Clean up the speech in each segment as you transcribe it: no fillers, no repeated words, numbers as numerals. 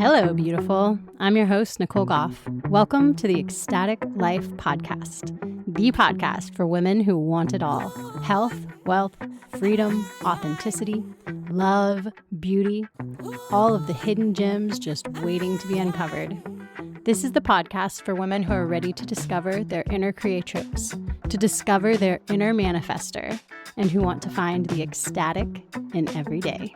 Hello, beautiful. I'm your host, Nicole Goff. Welcome to the Ecstatic Life Podcast, the podcast for women who want it all: health, wealth, freedom, authenticity, love, beauty, all of the hidden gems just waiting to be uncovered. This is the podcast for women who are ready to discover their inner creatrix, to discover their inner manifester, and who want to find the ecstatic in every day.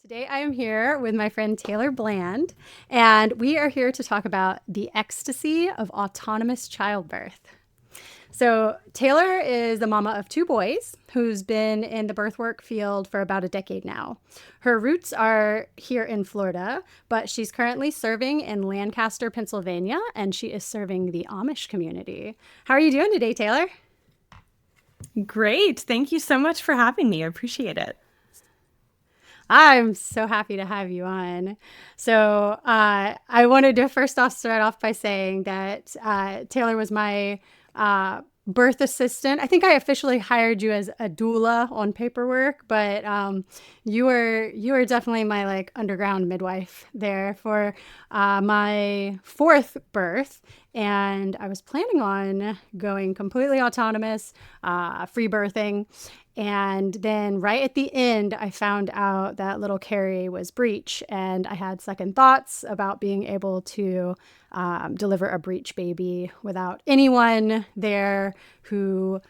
Today I am here with my friend Taylor Bland, and we are here to talk about the ecstasy of autonomous childbirth. So Taylor is the mama of two boys who's been in the birthwork field for about a decade now. Her roots are here in Florida, but she's currently serving in Lancaster, Pennsylvania, and she is serving the Amish community. How are you doing today, Taylor? Great. Thank you so much for having me. I appreciate it. I'm so happy to have you on. So I wanted to first off start off by saying that Taylor was my birth assistant. I think I officially hired you as a doula on paperwork, but you were definitely my like underground midwife there for my fourth birth. And I was planning on going completely autonomous, free birthing. And then right at the end, I found out that little Carrie was breech, and I had second thoughts about being able to deliver a breech baby without anyone there who,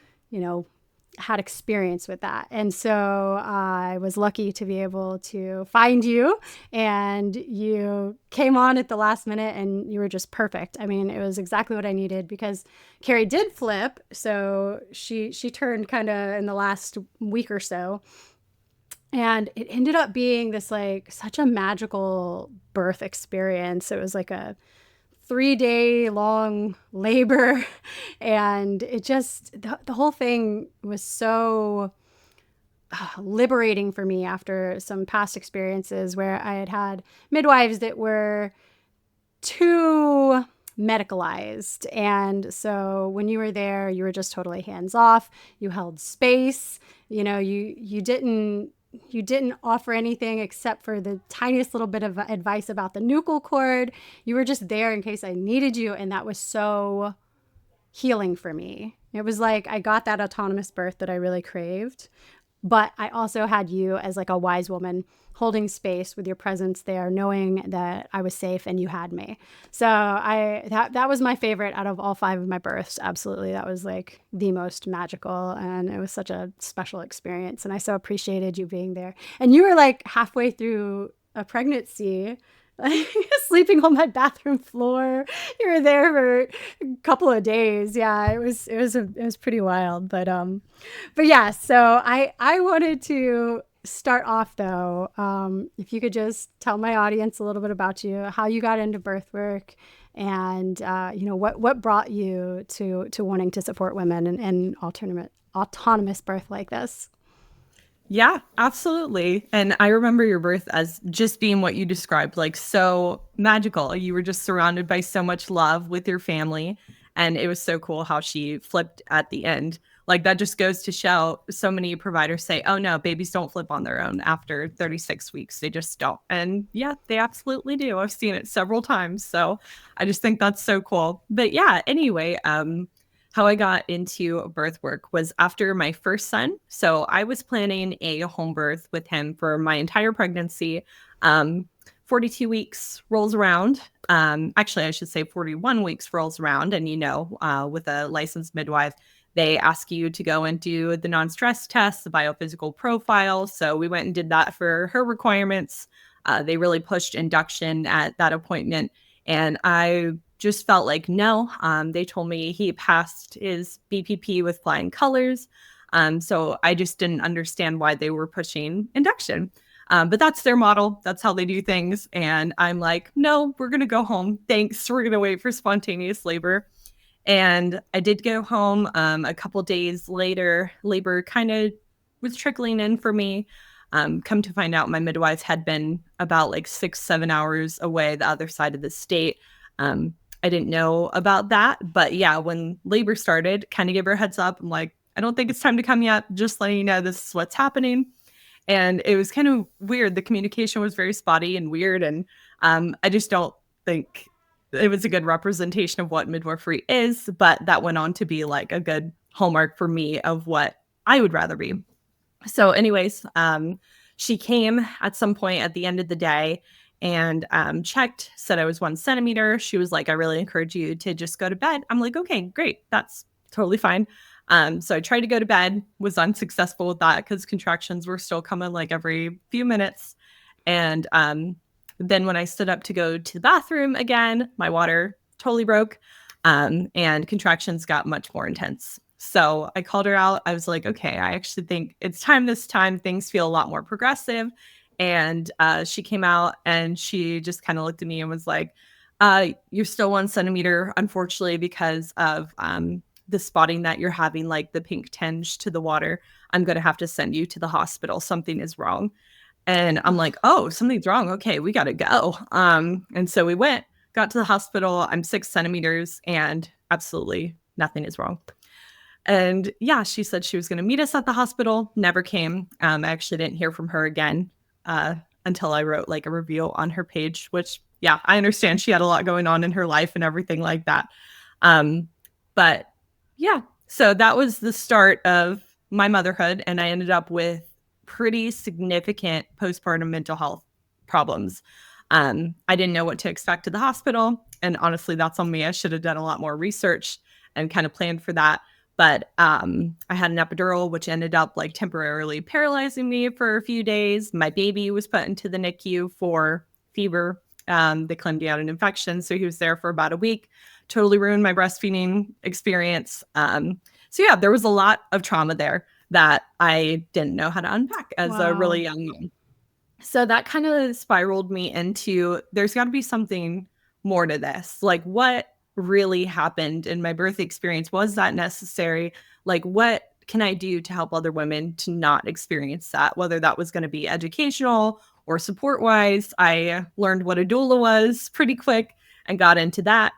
had experience with that. And so I was lucky to be able to find you, and you came on at the last minute and you were just perfect. I mean, it was exactly what I needed because Carrie did flip. So she turned kind of in the last week or so. And it ended up being this like such a magical birth experience. It was like a 3-day long labor, and it just the whole thing was so liberating for me after some past experiences where I had midwives that were too medicalized. And so when you were there, you were just totally hands off. You held space. You didn't offer anything except for the tiniest little bit of advice about the nuchal cord. You were just there in case I needed you. And that was so healing for me. It was like I got that autonomous birth that I really craved. But I also had you as like a wise woman holding space with your presence there, knowing that I was safe and you had me. So that was my favorite out of all 5 of my births. Absolutely. That was like the most magical, and it was such a special experience. And I so appreciated you being there. And you were like halfway through a pregnancy, sleeping on my bathroom floor. You were there for a couple of days. Yeah, it was pretty wild. But yeah, so I wanted to start off though. If you could just tell my audience a little bit about you, how you got into birth work, and what brought you to wanting to support women in autonomous birth like this. Yeah, absolutely. And I remember your birth as just being what you described, like so magical. You were just surrounded by so much love with your family. And it was so cool how she flipped at the end. Like that just goes to show, so many providers say, oh no, babies don't flip on their own after 36 weeks. They just don't. And yeah, they absolutely do. I've seen it several times. So I just think that's so cool. But yeah, anyway, how I got into birth work was after my first son. So I was planning a home birth with him for my entire pregnancy. 42 weeks rolls around. Actually, I should say 41 weeks rolls around. And, with a licensed midwife, they ask you to go and do the non-stress test, the biophysical profile. So we went and did that for her requirements. They really pushed induction at that appointment. And I just felt like, no, they told me he passed his BPP with flying colors. So I just didn't understand why they were pushing induction. But that's their model. That's how they do things. And I'm like, no, we're going to go home. Thanks. We're going to wait for spontaneous labor. And I did go home. A couple days later, labor kind of was trickling in for me. Come to find out, my midwife had been about like 6-7 hours away, the other side of the state. I didn't know about that. But yeah, when labor started, kind of gave her a heads up. I'm like, I don't think it's time to come yet. Just letting you know this is what's happening. And it was kind of weird. The communication was very spotty and weird. And I just don't think it was a good representation of what midwifery is, but that went on to be like a good hallmark for me of what I would rather be. So anyways, she came at some point at the end of the day and checked, said I was 1 centimeter. She was like, I really encourage you to just go to bed. I'm like, okay, great. That's totally fine. So I tried to go to bed, was unsuccessful with that because contractions were still coming like every few minutes. And then when I stood up to go to the bathroom again, my water totally broke, and contractions got much more intense. So I called her out. I was like, okay, I actually think it's time this time. Things feel a lot more progressive. And she came out and she just kind of looked at me and was like, you're still 1 centimeter, unfortunately, because of the spotting that you're having, like the pink tinge to the water. I'm going to have to send you to the hospital. Something is wrong. And I'm like, oh, something's wrong. Okay, we got to go. And so we went, got to the hospital. I'm 6 centimeters and absolutely nothing is wrong. And yeah, she said she was going to meet us at the hospital, never came. I actually didn't hear from her again until I wrote like a review on her page, which, yeah, I understand she had a lot going on in her life and everything like that. But yeah, so that was the start of my motherhood. And I ended up with pretty significant postpartum mental health problems. I didn't know what to expect at the hospital. And honestly, that's on me. I should have done a lot more research and kind of planned for that. But I had an epidural, which ended up like temporarily paralyzing me for a few days. My baby was put into the NICU for fever. They claimed he had an infection. So he was there for about a week. Totally ruined my breastfeeding experience. So yeah, there was a lot of trauma there that I didn't know how to unpack as a really young mom. So that kind of spiraled me into there's got to be something more to this. Like, what really happened in my birth experience? Was that necessary? Like, what can I do to help other women to not experience that? Whether that was going to be educational or support wise. I learned what a doula was pretty quick and got into that.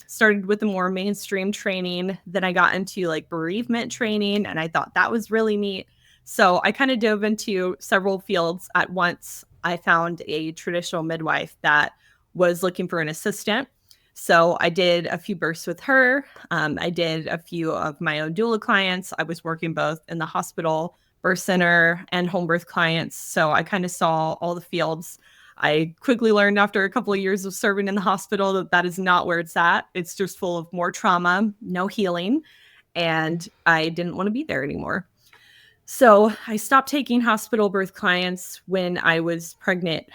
Started with the more mainstream training. Then I got into like bereavement training, and I thought that was really neat. So I kind of dove into several fields at once. I found a traditional midwife that was looking for an assistant. So I did a few births with her. I did a few of my own doula clients. I was working both in the hospital, birth center, and home birth clients. So I kind of saw all the fields. I quickly learned after a couple of years of serving in the hospital that that is not where it's at. It's just full of more trauma, no healing, and I didn't want to be there anymore. So I stopped taking hospital birth clients when I was pregnant.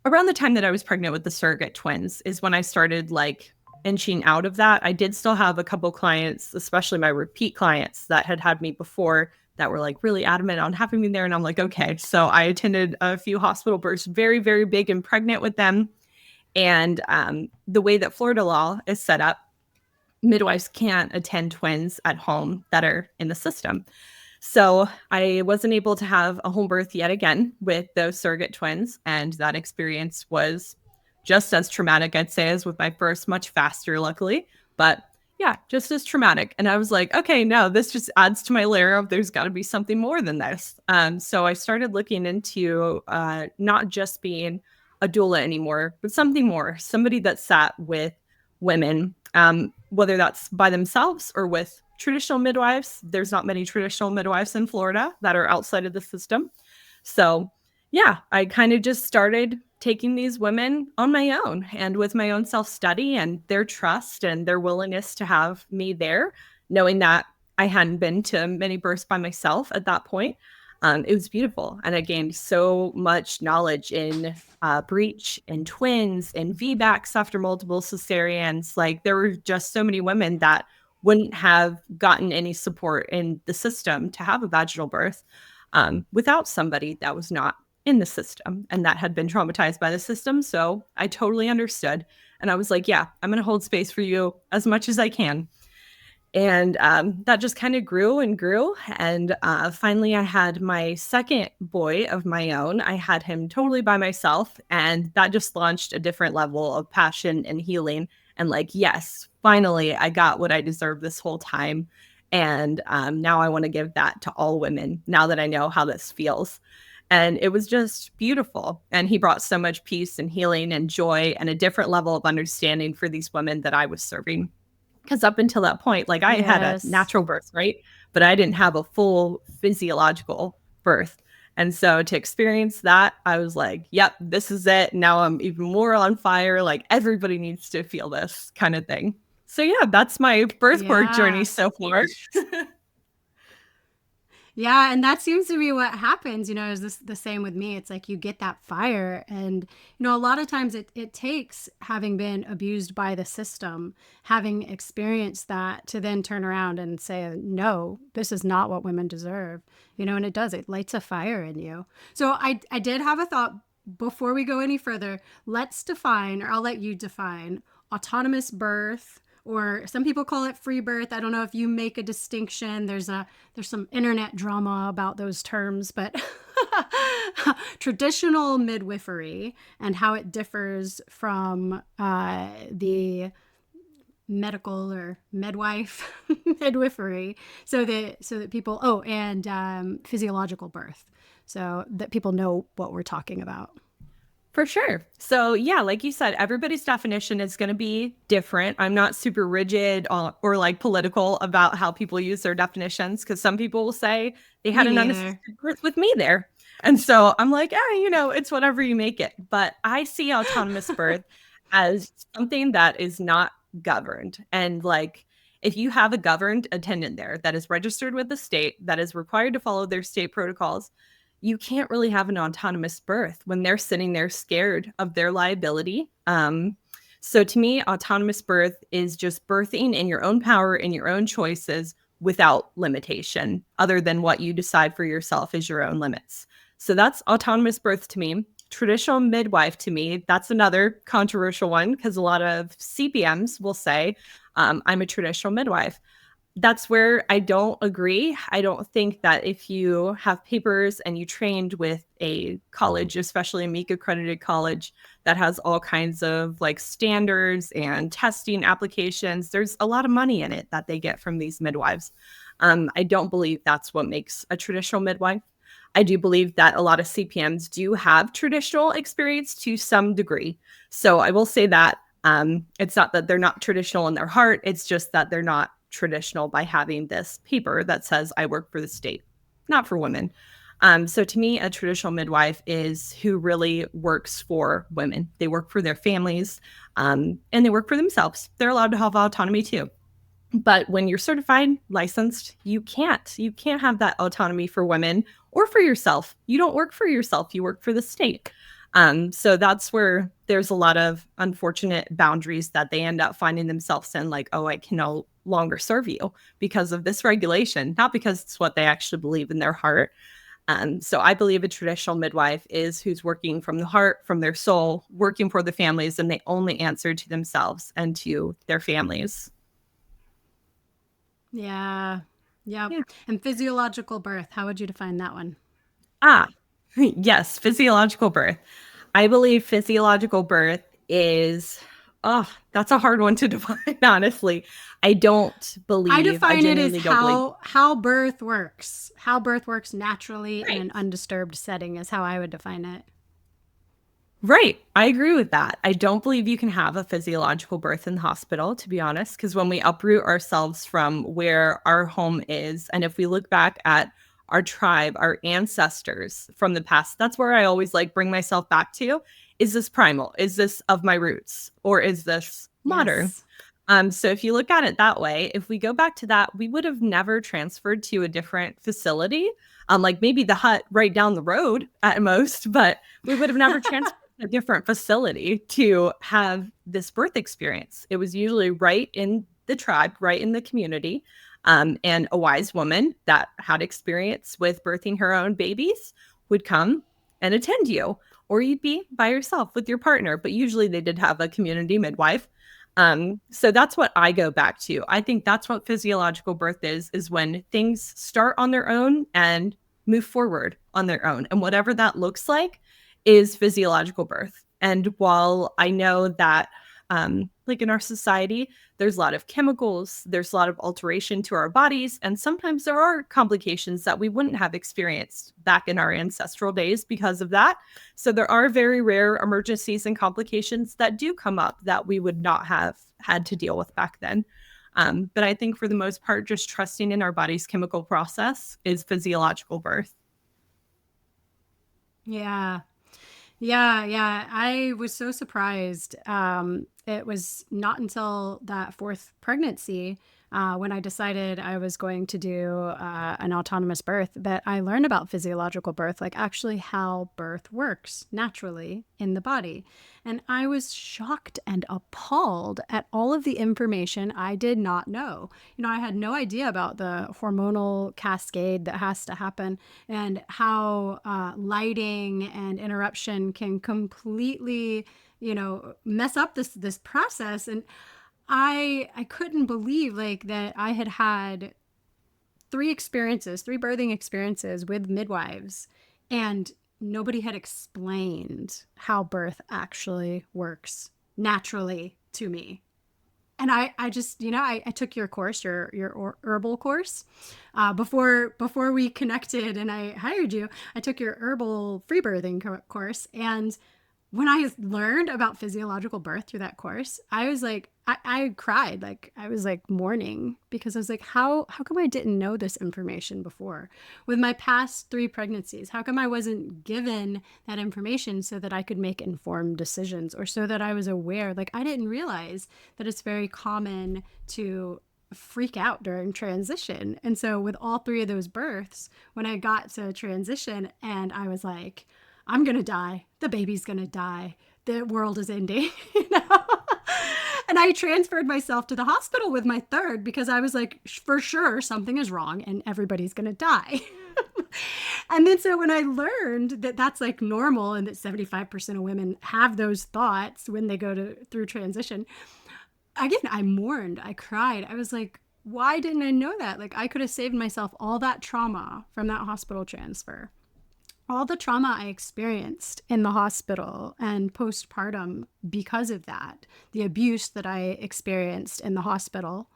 Around the time that I was pregnant with the surrogate twins is when I started like inching out of that. I did still have a couple clients, especially my repeat clients that had me before, that were like really adamant on having me there. And I'm like, okay. So I attended a few hospital births, very, very big and pregnant with them. And the way that Florida law is set up, midwives can't attend twins at home that are in the system. So I wasn't able to have a home birth yet again with those surrogate twins. And that experience was just as traumatic, I'd say, as with my first, much faster, luckily. But yeah, just as traumatic. And I was like, okay, no, this just adds to my layer of there's got to be something more than this. So I started looking into not just being a doula anymore, but something more, somebody that sat with women, whether that's by themselves or with traditional midwives. There's not many traditional midwives in Florida that are outside of the system. So yeah, I kind of just started taking these women on my own and with my own self-study and their trust and their willingness to have me there, knowing that I hadn't been to many births by myself at that point. It was beautiful. And I gained so much knowledge in breech and twins and VBACs after multiple cesareans. Like, there were just so many women that wouldn't have gotten any support in the system to have a vaginal birth without somebody that was not in the system and that had been traumatized by the system. So I totally understood. And I was like, yeah, I'm going to hold space for you as much as I can. And that just kind of grew and grew. And finally, I had my second boy of my own. I had him totally by myself. And that just launched a different level of passion and healing. And like, yes, finally, I got what I deserved this whole time. And now I want to give that to all women now that I know how this feels. And it was just beautiful. And he brought so much peace and healing and joy and a different level of understanding for these women that I was serving. Because up until that point, like I had a Yes. natural birth, right? But I didn't have a full physiological birth. And so to experience that, I was like, yep, this is it. Now I'm even more on fire. Like everybody needs to feel this kind of thing. So yeah, that's my birth work journey Yeah. so far. Yeah, and that seems to be what happens, is this the same with me. It's like you get that fire and a lot of times it takes having been abused by the system, having experienced that to then turn around and say, no, this is not what women deserve. And it lights a fire in you. So I did have a thought before we go any further. Let's define, or I'll let you define autonomous birth, or some people call it free birth. I don't know if you make a distinction. There's some internet drama about those terms, but traditional midwifery and how it differs from the medical or midwife midwifery, so that people and physiological birth, so that people know what we're talking about. For sure. So, yeah, like you said, everybody's definition is going to be different. I'm not super rigid or like political about how people use their definitions, because some people will say they Me had an neither. unassisted birth with me there. And so I'm like, it's whatever you make it. But I see autonomous birth as something that is not governed. And like, if you have a governed attendant there that is registered with the state, that is required to follow their state protocols, you can't really have an autonomous birth when they're sitting there scared of their liability. So to me, autonomous birth is just birthing in your own power, in your own choices, without limitation, other than what you decide for yourself is your own limits. So that's autonomous birth to me. Traditional midwife to me, that's another controversial one, because a lot of CPMs will say, I'm a traditional midwife. That's where I don't agree. I don't think that if you have papers and you trained with a college, especially a MEEC accredited college that has all kinds of like standards and testing applications, there's a lot of money in it that they get from these midwives. I don't believe that's what makes a traditional midwife. I do believe that a lot of CPMs do have traditional experience to some degree. So I will say that it's not that they're not traditional in their heart. It's just that they're not traditional by having this paper that says I work for the state, not for women. So to me, a traditional midwife is who really works for women. They work for their families, and they work for themselves. They're allowed to have autonomy too. But when you're certified, licensed, you can't. You can't have that autonomy for women or for yourself. You don't work for yourself. You work for the state. So that's where there's a lot of unfortunate boundaries that they end up finding themselves in, like, oh, I can no longer serve you because of this regulation, not because it's what they actually believe in their heart. So I believe a traditional midwife is who's working from the heart, from their soul, working for the families, and they only answer to themselves and to their families. Yeah. Yep. Yeah. And physiological birth, how would you define that one? Ah, yes, physiological birth. I believe physiological birth is, that's a hard one to define, honestly. I I genuinely don't believe. how birth works. How birth works naturally in Right. an undisturbed setting is how I would define it. Right. I agree with that. I don't believe you can have a physiological birth in the hospital, to be honest, because when we uproot ourselves from where our home is, and if we look back at our tribe, our ancestors from the past, that's where I always like bring myself back to. Is this primal? Is this of my roots? Or is this modern? Yes. So if you look at it that way, if we go back to that, we would have never transferred to a different facility, like maybe the hut right down the road at most, but we would have never transferred to a different facility to have this birth experience. It was usually right in the tribe, right in the community. And a wise woman that had experience with birthing her own babies would come and attend you, or you'd be by yourself with your partner. But usually they did have a community midwife. So that's what I go back to. I think that's what physiological birth is when things start on their own and move forward on their own. And whatever that looks like is physiological birth. And while I know that like in our society, there's a lot of chemicals, there's a lot of alteration to our bodies, and sometimes there are complications that we wouldn't have experienced back in our ancestral days because of that. So there are very rare emergencies and complications that do come up that we would not have had to deal with back then. But I think for the most part, just trusting in our body's chemical process is physiological birth. Yeah. Yeah, yeah. I was so surprised. It was not until that fourth pregnancy, when I decided I was going to do an autonomous birth, that I learned about physiological birth, like actually how birth works naturally in the body. And I was shocked and appalled at all of the information I did not know. You know, I had no idea about the hormonal cascade that has to happen and how lighting and interruption can completely, you know, mess up this process. And I couldn't believe like that I had had three birthing experiences with midwives, and nobody had explained how birth actually works naturally to me. And I just, you know, I took your course, your herbal course, before we connected and I hired you. I took your herbal free birthing course, and when I learned about physiological birth through that course, I was like, I cried. Like I was like mourning because I was like, how come I didn't know this information before? With my past three pregnancies, how come I wasn't given that information so that I could make informed decisions, or so that I was aware? Like I didn't realize that it's very common to freak out during transition. And so with all three of those births, when I got to transition and I was like, I'm going to die. The baby's going to die. The world is ending, you know? And I transferred myself to the hospital with my third because I was like, for sure, something is wrong and everybody's going to die. And then so when I learned that that's like normal and that 75% of women have those thoughts when they go through transition, again, I mourned. I cried. I was like, why didn't I know that? Like I could have saved myself all that trauma from that hospital transfer, all the trauma I experienced in the hospital and postpartum because of that, the abuse that I experienced in the hospital.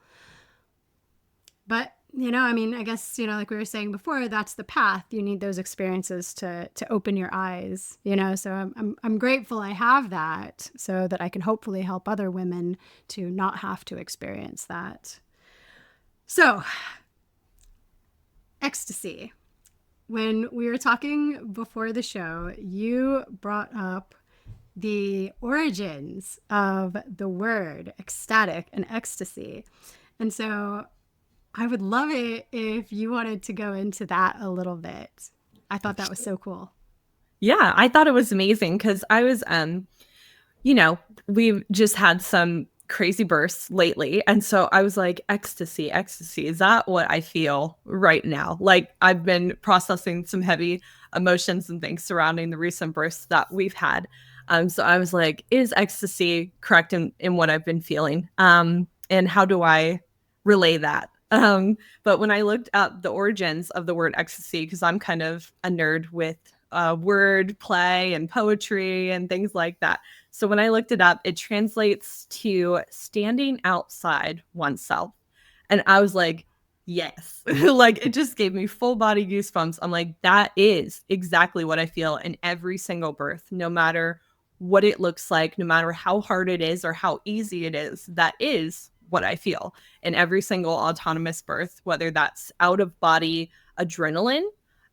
But, you know, I mean, I guess, you know, like we were saying before, that's the path. You need those experiences to open your eyes, you know, so I'm grateful I have that so that I can hopefully help other women to not have to experience that. So, ecstasy. When we were talking before the show, you brought up the origins of the word ecstatic and ecstasy. And so I would love it if you wanted to go into that a little bit. I thought that was so cool. Yeah, I thought it was amazing because I was, you know, we've just had some crazy bursts lately. And so I was like, ecstasy, ecstasy. Is that what I feel right now? Like I've been processing some heavy emotions and things surrounding the recent bursts that we've had. So I was like, is ecstasy correct in what I've been feeling? And how do I relay that? But when I looked up the origins of the word ecstasy, because I'm kind of a nerd with word play and poetry and things like that. So when I looked it up, it translates to standing outside oneself. And I was like, yes, like it just gave me full body goosebumps. I'm like, that is exactly what I feel in every single birth, no matter what it looks like, no matter how hard it is or how easy it is. That is what I feel in every single autonomous birth, whether that's out of body adrenaline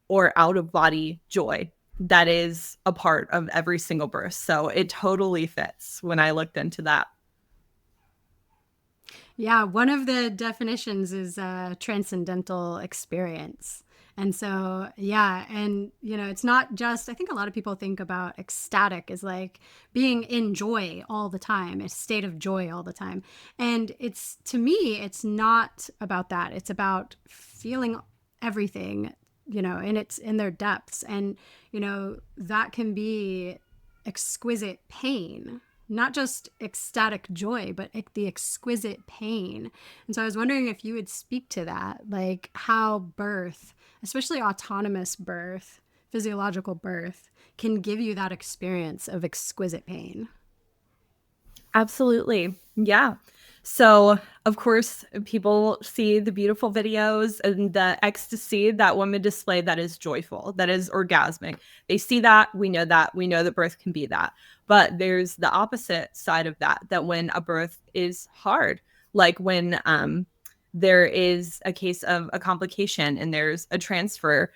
or out of body joy. That is a part of every single birth. So it totally fits when I looked into that. Yeah, one of the definitions is a transcendental experience. And so, yeah, and you know, it's not just, I think a lot of people think about ecstatic as like being in joy all the time, a state of joy all the time. And it's, to me, it's not about that. It's about feeling everything, you know, and it's in their depths. And, you know, that can be exquisite pain, not just ecstatic joy, but the exquisite pain. And so I was wondering if you would speak to that, like how birth, especially autonomous birth, physiological birth, can give you that experience of exquisite pain. Absolutely. Yeah. So, of course, people see the beautiful videos and the ecstasy that women display that is joyful, that is orgasmic. They see that, we know that, we know that birth can be that. But there's the opposite side of that, that when a birth is hard, like when there is a case of a complication and there's a transfer,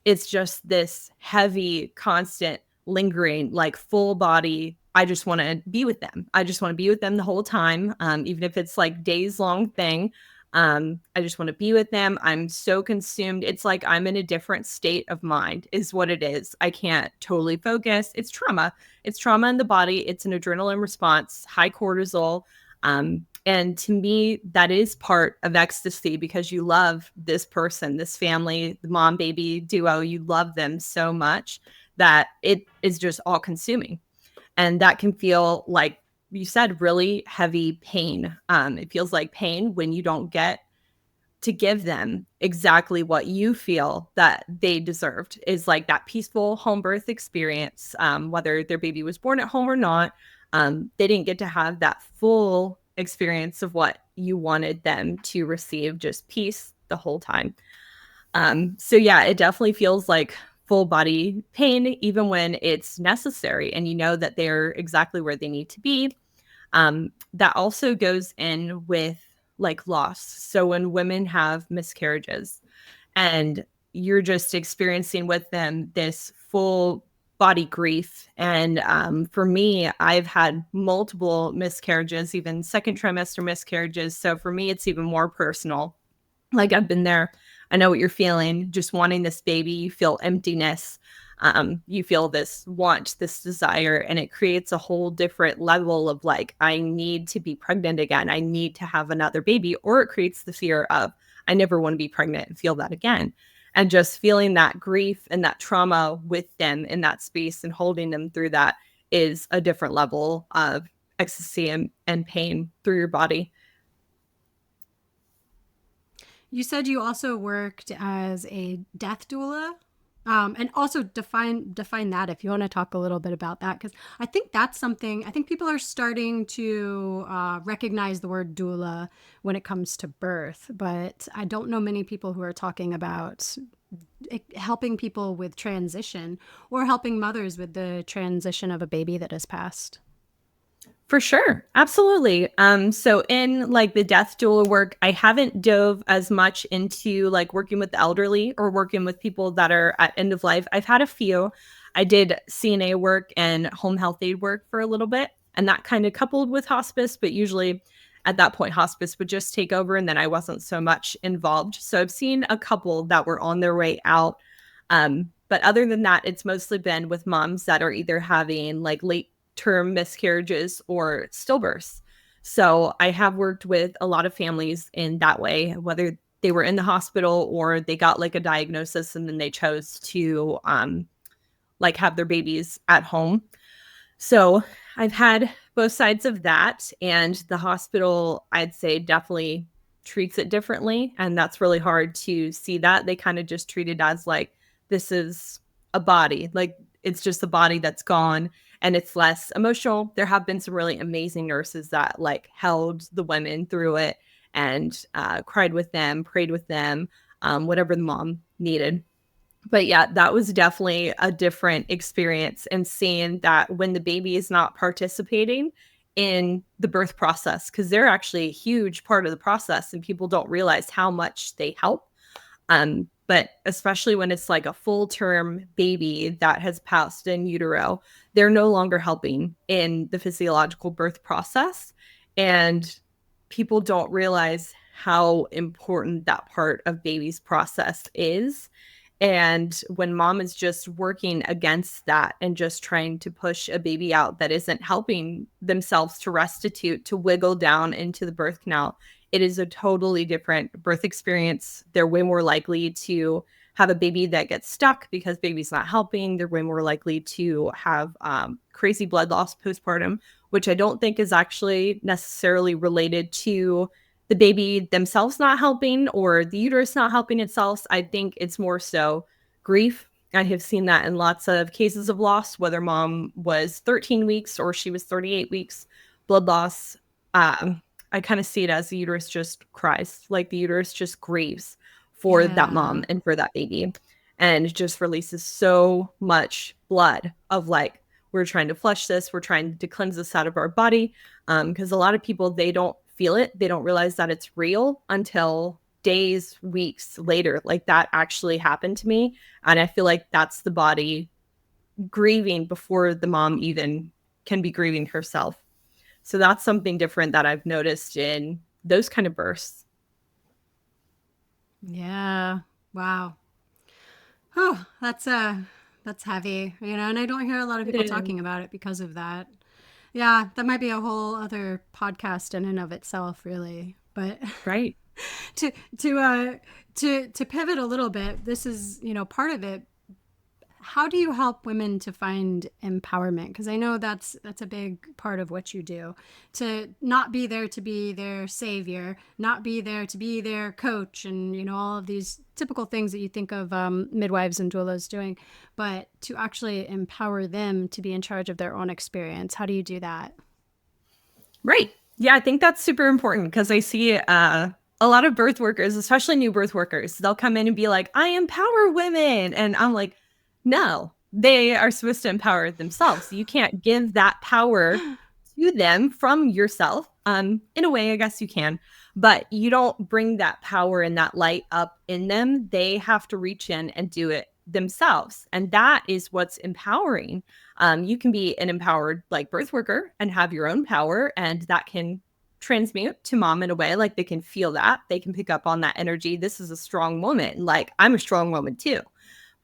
it's just this heavy, constant, lingering, like full body. I just want to be with them. I just want to be with them the whole time, even if it's like days long thing. I just want to be with them. I'm so consumed. It's like I'm in a different state of mind, is what it is. I can't totally focus. It's trauma. It's trauma in the body. It's an adrenaline response, high cortisol. And to me, that is part of ecstasy because you love this person, this family, the mom baby duo. You love them so much that it is just all consuming. And that can feel like you said, really heavy pain. It feels like pain when you don't get to give them exactly what you feel that they deserved, is like that peaceful home birth experience, whether their baby was born at home or not. They didn't get to have that full experience of what you wanted them to receive, just peace the whole time. So yeah, it definitely feels like full body pain, even when it's necessary and you know that they're exactly where they need to be. That also goes in with like loss. So when women have miscarriages and you're just experiencing with them this full body grief. And for me, I've had multiple miscarriages, even second trimester miscarriages. So for me, it's even more personal. Like I've been there. I know what you're feeling, just wanting this baby. You feel emptiness. You feel this want, this desire, and it creates a whole different level of like, I need to be pregnant again. I need to have another baby. Or it creates the fear of, I never want to be pregnant and feel that again. And just feeling that grief and that trauma with them in that space and holding them through that is a different level of ecstasy and pain through your body. You said you also worked as a death doula. And also define that if you want to talk a little bit about that, because I think that's something I think people are starting to recognize the word doula when it comes to birth, but I don't know many people who are talking about helping people with transition or helping mothers with the transition of a baby that has passed. For sure. Absolutely. So in like the death doula work, I haven't dove as much into like working with the elderly or working with people that are at end of life. I've had a few. I did CNA work and home health aid work for a little bit, and that kind of coupled with hospice, but usually at that point hospice would just take over and then I wasn't so much involved. So I've seen a couple that were on their way out. But other than that, it's mostly been with moms that are either having like late term miscarriages or stillbirths. So I have worked with a lot of families in that way, whether they were in the hospital or they got like a diagnosis and then they chose to like have their babies at home. So I've had both sides of that, and the hospital, I'd say, definitely treats it differently. And that's really hard to see that. They kind of just treat it as like, this is a body, like it's just a body that's gone and it's less emotional. There have been some really amazing nurses that like held the women through it and cried with them, prayed with them, whatever the mom needed. But yeah, that was definitely a different experience, and seeing that when the baby is not participating in the birth process, because they're actually a huge part of the process and people don't realize how much they help. But especially when it's like a full term baby that has passed in utero, they're no longer helping in the physiological birth process. And people don't realize how important that part of baby's process is. And when mom is just working against that and just trying to push a baby out that isn't helping themselves to restitute, to wiggle down into the birth canal, it is a totally different birth experience. They're way more likely to have a baby that gets stuck because baby's not helping. They're way more likely to have crazy blood loss postpartum, which I don't think is actually necessarily related to the baby themselves not helping or the uterus not helping itself. I think it's more so grief. I have seen that in lots of cases of loss, whether mom was 13 weeks or she was 38 weeks. blood loss, I kind of see it as the uterus just cries, like the uterus just grieves for that mom Yeah. and for that baby, and it just releases so much blood of like, we're trying to flush this, we're trying to cleanse this out of our body, because a lot of people, they don't feel it, they don't realize that it's real until days, weeks later. Like that actually happened to me, and I feel like that's the body grieving before the mom even can be grieving herself. So that's something different that I've noticed in those kind of births. Yeah. Wow. Oh, that's heavy, you know, and I don't hear a lot of It people is. talking about it because of that. Yeah, that might be a whole other podcast in and of itself, really. But Right. to to uh to pivot a little bit, this is, you know, part of it. How do you help women to find empowerment? Because I know that's a big part of what you do. To not be there to be their savior, not be there to be their coach, and you know all of these typical things that you think of midwives and doulas doing, but to actually empower them to be in charge of their own experience. How do you do that? Right. Yeah, I think that's super important because I see a lot of birth workers, especially new birth workers, they'll come in and be like, I empower women. And I'm like, no, they are supposed to empower themselves. You can't give that power to them from yourself. In a way, I guess you can, but you don't bring that power and that light up in them. They have to reach in and do it themselves. And that is what's empowering. You can be an empowered like birth worker and have your own power, and that can transmute to mom in a way. Like they can feel that, they can pick up on that energy. This is a strong woman. Like I'm a strong woman too,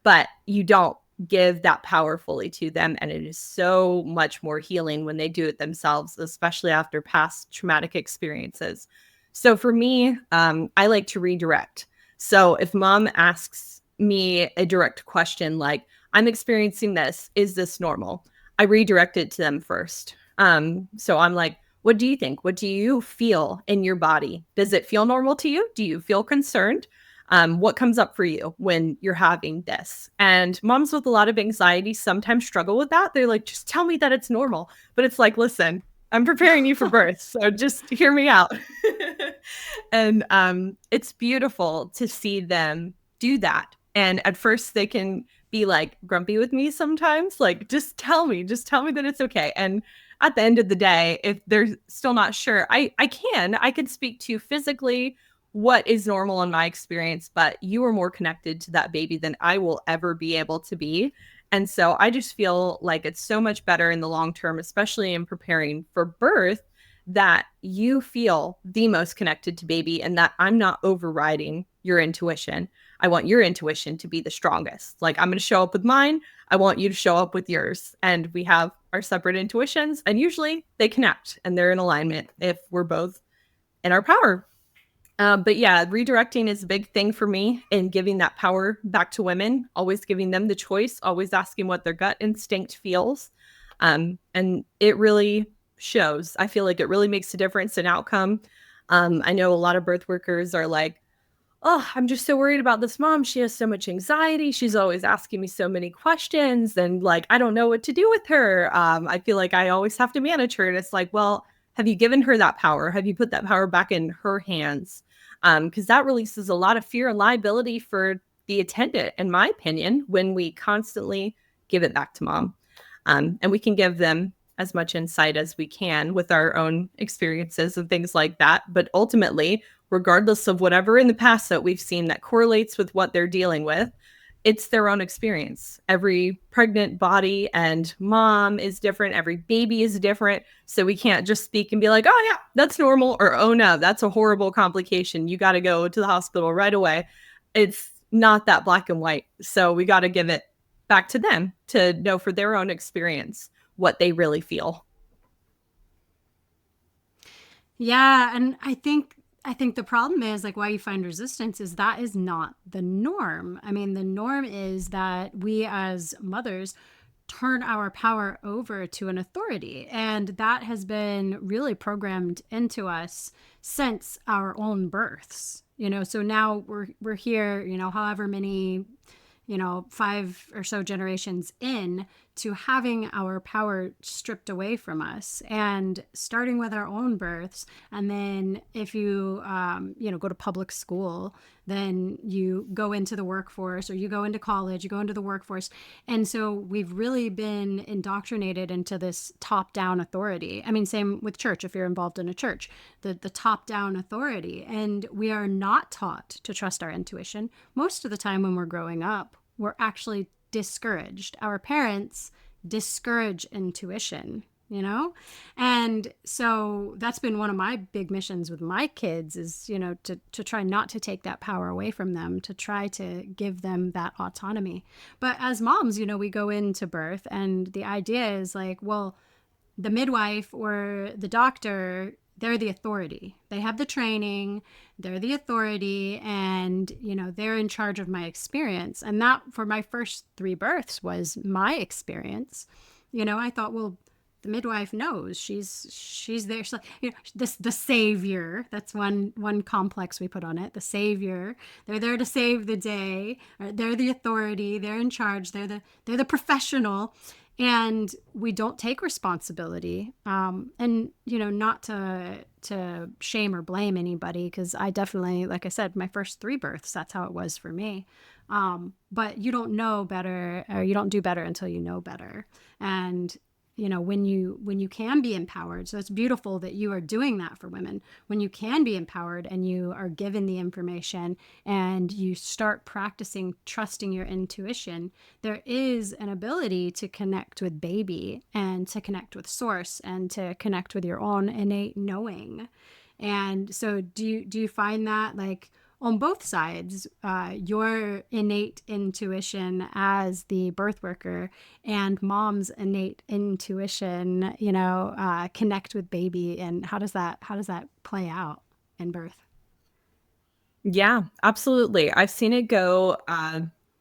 but you don't give that power fully to them. And it is so much more healing when they do it themselves, especially after past traumatic experiences. So for me, I like to redirect. So if mom asks me a direct question like, I'm experiencing this, is this normal? I redirect it to them first. So I'm like, what do you think? What do you feel in your body? Does it feel normal to you? Do you feel concerned? What comes up for you when you're having this? And moms with a lot of anxiety sometimes struggle with that. They're like, just tell me that it's normal. But it's like, listen, I'm preparing you for birth. So just hear me out. And it's beautiful to see them do that. And at first they can be like grumpy with me sometimes, like, just tell me that it's okay. And at the end of the day, if they're still not sure, I can speak to physically what is normal in my experience, but you are more connected to that baby than I will ever be able to be. And so I just feel like it's so much better in the long term, especially in preparing for birth, that you feel the most connected to baby and that I'm not overriding your intuition. I want your intuition to be the strongest. Like I'm going to show up with mine. I want you to show up with yours. And we have our separate intuitions, and usually they connect and they're in alignment if we're both in our power. But yeah, redirecting is a big thing for me in giving that power back to women, always giving them the choice, always asking what their gut instinct feels. And it really shows. I feel like it really makes a difference in outcome. I know a lot of birth workers are like, oh, I'm just so worried about this mom. She has so much anxiety. She's always asking me so many questions. And like, I don't know what to do with her. I feel like I always have to manage her. And it's like, well, have you given her that power? Have you put that power back in her hands? Because that releases a lot of fear and liability for the attendant, in my opinion, when we constantly give it back to mom. And we can give them as much insight as we can with our own experiences and things like that. But ultimately, regardless of whatever in the past that we've seen that correlates with what they're dealing with, it's their own experience. Every pregnant body and mom is different. Every baby is different. So we can't just speak and be like, oh, yeah, that's normal. Or, oh, no, that's a horrible complication. You got to go to the hospital right away. It's not that black and white. So we got to give it back to them to know for their own experience what they really feel. Yeah, and I think the problem is like why you find resistance is that is not the norm. I mean, the norm is that we as mothers turn our power over to an authority, and that has been really programmed into us since our own births. You know, so now we're here, you know, however many 5 or so generations in to having our power stripped away from us, and starting with our own births. And then if you go to public school, then you go into the workforce, or you go into college, you go into the workforce. And so we've really been indoctrinated into this top down authority. I mean, same with church. If you're involved in a church, the top down authority, and we are not taught to trust our intuition. Most of the time when we're growing up, we're actually discouraged. Our parents discourage intuition, And so that's been one of my big missions with my kids is, to try not to take that power away from them, to try to give them that autonomy. But as moms, we go into birth, and the idea is like, well, the midwife or the doctor, they're the authority. They have the training, they're the authority, and, they're in charge of my experience. And that, for my first 3 births, was my experience. I thought, well, the midwife knows she's there. She's like, the savior. That's one complex we put on it. The savior. They're there to save the day. They're the authority. They're in charge. They're the professional. And we don't take responsibility. And, not to shame or blame anybody, because I definitely, like I said, my first 3 births, that's how it was for me. But you don't know better, or you don't do better until you know better. And, when you can be empowered, so it's beautiful that you are doing that for women. When you can be empowered and you are given the information and you start practicing trusting your intuition, there is an ability to connect with baby, and to connect with source, and to connect with your own innate knowing. And so do you find that, like, on both sides, your innate intuition as the birth worker and mom's innate intuition, connect with baby, and how does that play out in birth? Yeah, absolutely. I've seen it go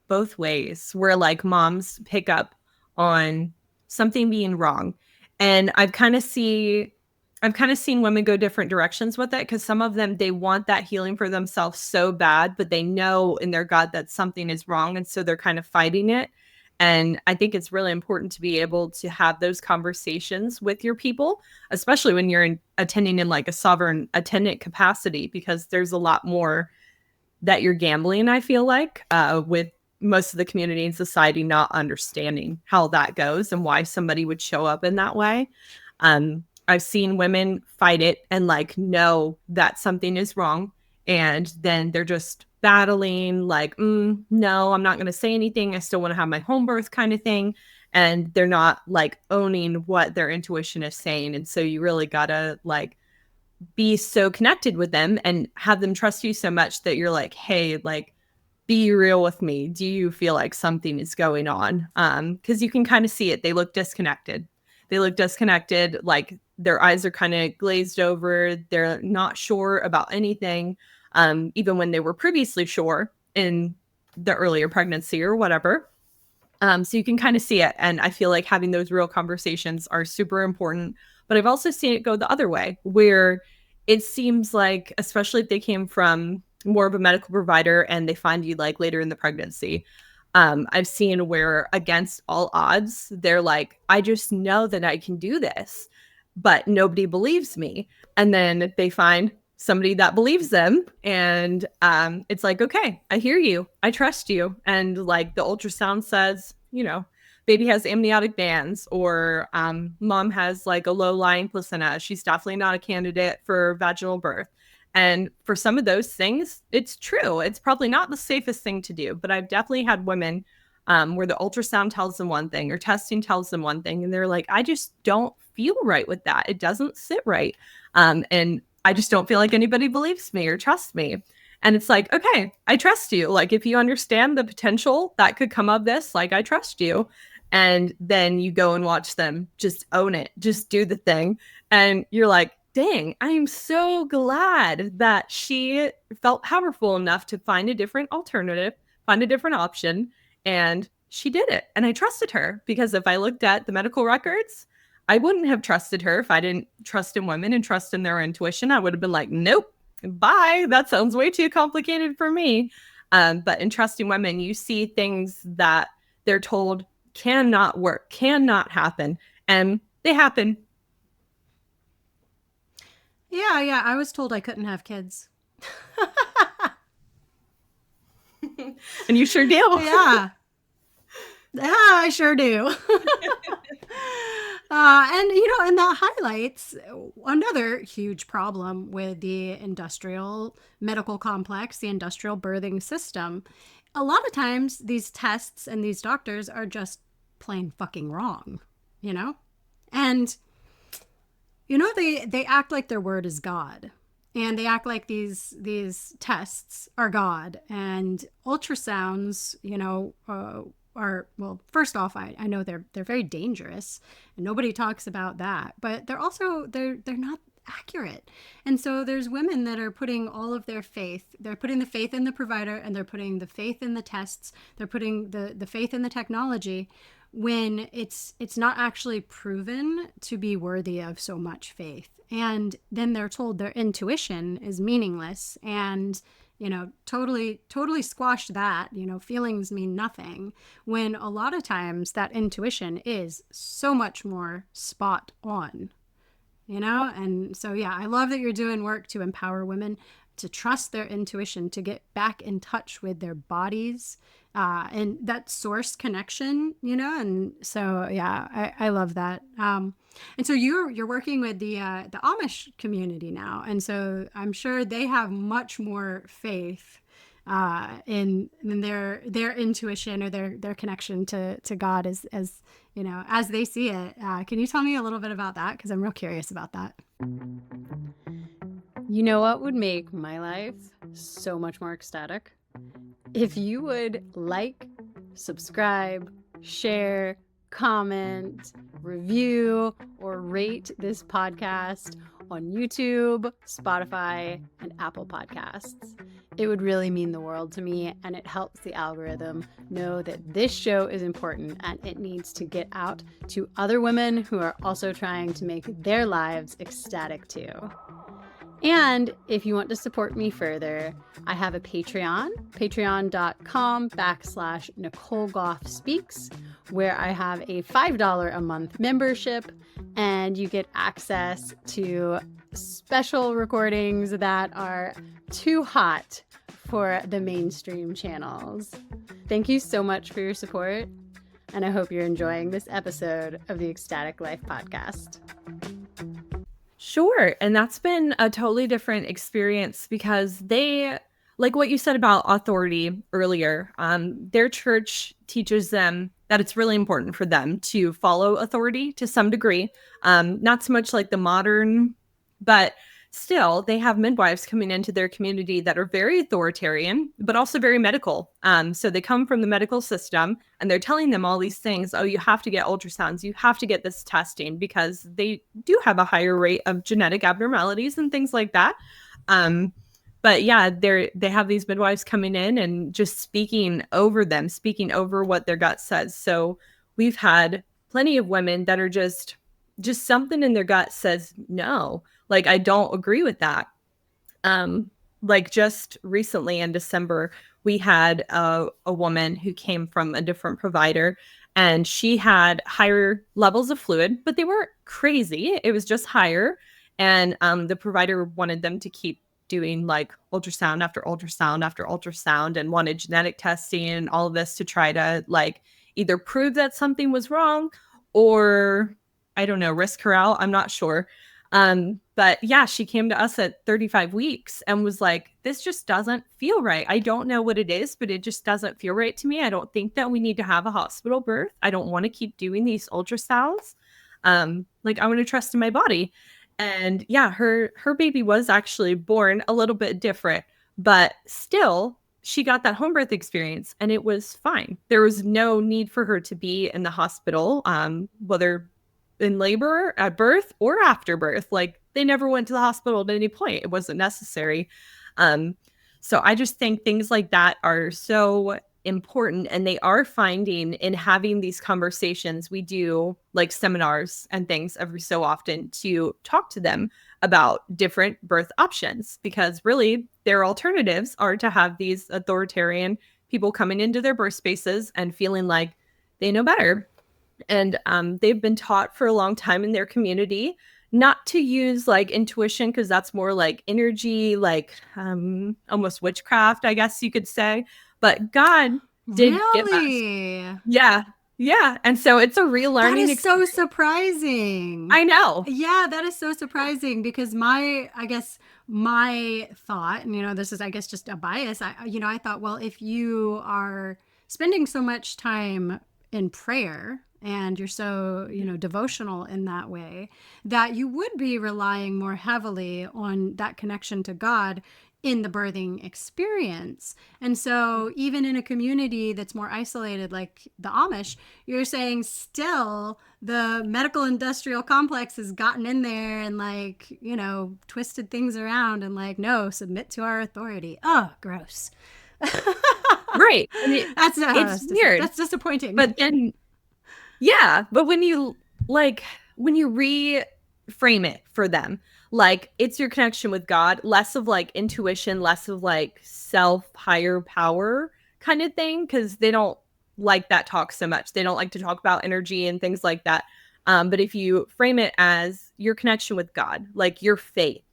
both ways, where like moms pick up on something being wrong. And I've kind of seen women go different directions with it, because some of them, they want that healing for themselves so bad, but they know in their gut that something is wrong. And so they're kind of fighting it. And I think it's really important to be able to have those conversations with your people, especially when you're attending in like a sovereign attendant capacity, because there's a lot more that you're gambling, I feel like, with most of the community and society not understanding how that goes and why somebody would show up in that way. I've seen women fight it and like know that something is wrong, and then they're just battling like, no, I'm not going to say anything. I still want to have my home birth kind of thing. And they're not like owning what their intuition is saying. And so you really got to like be so connected with them and have them trust you so much that you're like, hey, like, be real with me. Do you feel like something is going on? Because you can kind of see it. They look disconnected. Like their eyes are kind of glazed over. They're not sure about anything, even when they were previously sure in the earlier pregnancy or whatever. So you can kind of see it. And I feel like having those real conversations are super important. But I've also seen it go the other way, where it seems like, especially if they came from more of a medical provider and they find you like later in the pregnancy, I've seen where against all odds, they're like, I just know that I can do this, but nobody believes me. And then they find somebody that believes them. And it's like, okay, I hear you. I trust you. And like the ultrasound says, baby has amniotic bands, or mom has like a low-lying placenta. She's definitely not a candidate for vaginal birth. And for some of those things, it's true. It's probably not the safest thing to do, but I've definitely had women where the ultrasound tells them one thing or testing tells them one thing, and they're like, I just don't feel right with that. It doesn't sit right. And I just don't feel like anybody believes me or trusts me. And it's like, okay, I trust you. Like, if you understand the potential that could come of this, like, I trust you. And then you go and watch them just own it, just do the thing. And you're like, dang, I'm so glad that she felt powerful enough to find a different alternative, find a different option. And she did it. And I trusted her, because if I looked at the medical records, I wouldn't have trusted her if I didn't trust in women and trust in their intuition. I would have been like, nope, bye. That sounds way too complicated for me. But in Trusting Women, you see things that they're told cannot work, cannot happen, and they happen. Yeah, I was told I couldn't have kids. And you sure do. Yeah. Yeah, I sure do. And that highlights another huge problem with the industrial medical complex, the industrial birthing system. A lot of times, these tests and these doctors are just plain fucking wrong, you know? And, they act like their word is God. And they act like these tests are God. And ultrasounds, are, well, first off, I know they're very dangerous, and nobody talks about that, but they're not accurate. And so there's women that are putting all of their faith, they're putting the faith in the provider, and they're putting the faith in the tests, they're putting the faith in the technology, when it's not actually proven to be worthy of so much faith. And then they're told their intuition is meaningless, and totally squash that. Feelings mean nothing, when a lot of times that intuition is so much more spot on. And so, yeah, I love that you're doing work to empower women to trust their intuition, to get back in touch with their bodies, and that source connection, and so, yeah, I love that. And so you're working with the Amish community now, and so I'm sure they have much more faith in their intuition, or their connection to God, as they see it. Can you tell me a little bit about that? Because I'm real curious about that. You know what would make my life so much more ecstatic? If you would like, subscribe, share, comment, review, or rate this podcast on YouTube, Spotify, and Apple Podcasts. It would really mean the world to me, and it helps the algorithm know that this show is important and it needs to get out to other women who are also trying to make their lives ecstatic too. And if you want to support me further, I have a Patreon, patreon.com/Nicole Goff Speaks, where I have a $5 a month membership, and you get access to special recordings that are too hot for the mainstream channels. Thank you so much for your support, and I hope you're enjoying this episode of the Ecstatic Life Podcast. Sure. And that's been a totally different experience, because they, like what you said about authority earlier, their church teaches them that it's really important for them to follow authority to some degree. Not so much like the modern, but still they have midwives coming into their community that are very authoritarian, but also very medical. So they come from the medical system, and they're telling them all these things. Oh, you have to get ultrasounds. You have to get this testing, because they do have a higher rate of genetic abnormalities and things like that. But yeah, they have these midwives coming in and just speaking over them, speaking over what their gut says. So we've had plenty of women that are just something in their gut says no. Like, I don't agree with that. Like just recently in December, we had a woman who came from a different provider, and she had higher levels of fluid, but they weren't crazy. It was just higher. And the provider wanted them to keep doing like ultrasound after ultrasound after ultrasound, and wanted genetic testing and all of this to try to like either prove that something was wrong, or I don't know, risk her out. I'm not sure. But yeah, she came to us at 35 weeks and was like, this just doesn't feel right. I don't know what it is, but it just doesn't feel right to me. I don't think that we need to have a hospital birth. I don't want to keep doing these ultrasounds. Like, I want to trust in my body. And yeah, her baby was actually born a little bit different, but still she got that home birth experience, and it was fine. There was no need for her to be in the hospital, whether in labor, at birth, or after birth. Like, they never went to the hospital at any point. It wasn't necessary. So I just think things like that are so important, and they are finding in having these conversations. We do like seminars and things every so often to talk to them about different birth options, because really their alternatives are to have these authoritarian people coming into their birth spaces and feeling like they know better. And they've been taught for a long time in their community not to use like intuition, because that's more like energy, like almost witchcraft, I guess you could say. But God did give us. Really? Yeah. Yeah. And so it's a relearning That is experience. so surprising. I know. Yeah, that is so surprising because I guess my thought, and this is, I guess, just a bias. I thought, well, if you are spending so much time in prayer and you're so, devotional in that way, that you would be relying more heavily on that connection to God in the birthing experience. And so even in a community that's more isolated like the Amish, you're saying still the medical industrial complex has gotten in there and like, twisted things around and like, no, submit to our authority. Oh, gross. Right. It's weird. That's disappointing. But then, yeah. But when you reframe it for them, like it's your connection with God, less of like intuition, less of like self higher power kind of thing, because they don't like that talk so much. They don't like to talk about energy and things like that. But if you frame it as your connection with God, like your faith,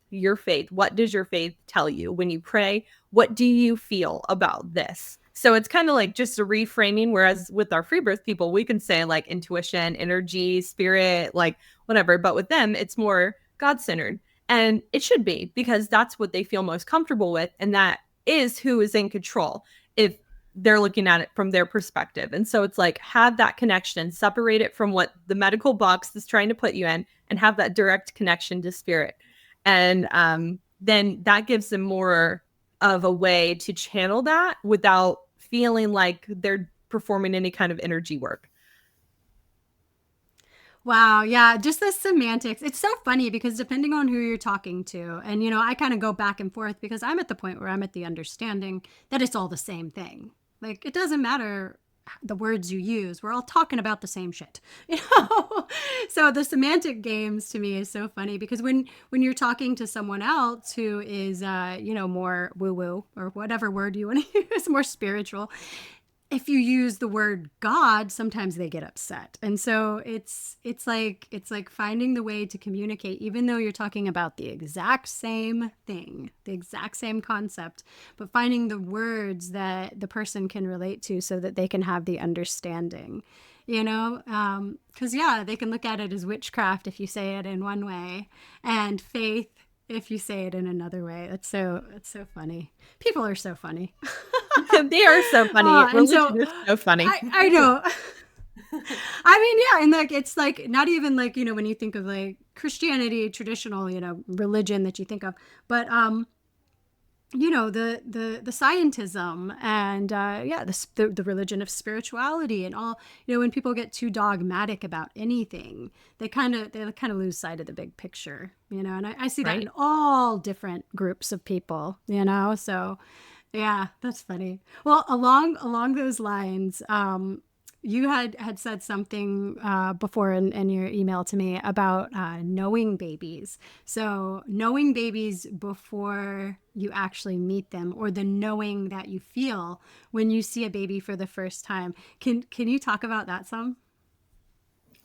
what does your faith tell you when you pray? What do you feel about this? So it's kind of like just a reframing. Whereas with our free birth people, we can say like intuition, energy, spirit, like whatever. But with them, it's more God-centered. And it should be, because that's what they feel most comfortable with. And that is who is in control if they're looking at it from their perspective. And so it's like, have that connection, separate it from what the medical box is trying to put you in, and have that direct connection to spirit. And then that gives them more of a way to channel that without feeling like they're performing any kind of energy work. Wow. Yeah. Just the semantics. It's so funny because depending on who you're talking to, and, I kind of go back and forth because I'm at the point where I'm at the understanding that it's all the same thing. Like, it doesn't matter the words you use. We're all talking about the same shit, So the semantic games to me is so funny because when you're talking to someone else who is, more woo woo or whatever word you want to use, more spiritual, if you use the word God, sometimes they get upset. And so it's like finding the way to communicate, even though you're talking about the exact same thing, the exact same concept, but finding the words that the person can relate to so that they can have the understanding, because they can look at it as witchcraft if you say it in one way, and faith if you say it in another way. It's so funny. People are so funny. They are so funny. Religion is so funny. I know. I mean, yeah, and like it's like not even like, when you think of like Christianity, traditional, religion that you think of, but the scientism and the religion of spirituality and all, when people get too dogmatic about anything, they kind of lose sight of the big picture, and I see that in all different groups of people, so yeah, that's funny. Well, along those lines, you had said something before in your email to me about knowing babies. So knowing babies before you actually meet them, or the knowing that you feel when you see a baby for the first time. Can you talk about that some?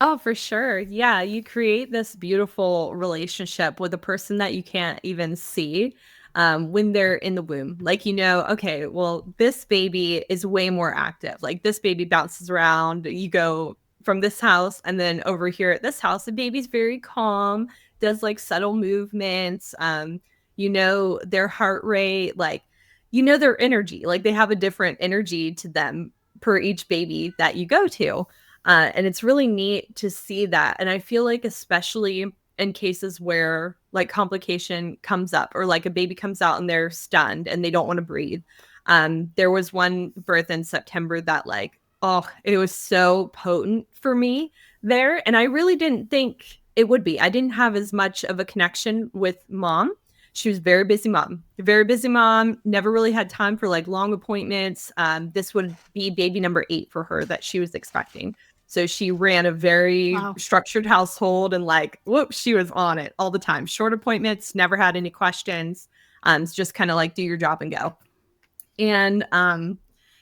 Oh, for sure. Yeah, you create this beautiful relationship with a person that you can't even see when they're in the womb. Like, okay, well, this baby is way more active. Like, this baby bounces around. You go from this house, and then over here at this house, the baby's very calm, does like subtle movements. Their heart rate, like, their energy. Like, they have a different energy to them per each baby that you go to. And it's really neat to see that. And I feel like especially in cases where like complication comes up, or like a baby comes out and they're stunned and they don't want to breathe. There was one birth in September that like, it was so potent for me there. And I really didn't think it would be. I didn't have as much of a connection with mom. She was very busy mom, never really had time for like long appointments. This would be baby number 8 for her that she was expecting. So she ran a very Wow. structured household, and like, whoop, she was on it all the time. Short appointments, never had any questions. It's just kind of like do your job and go. And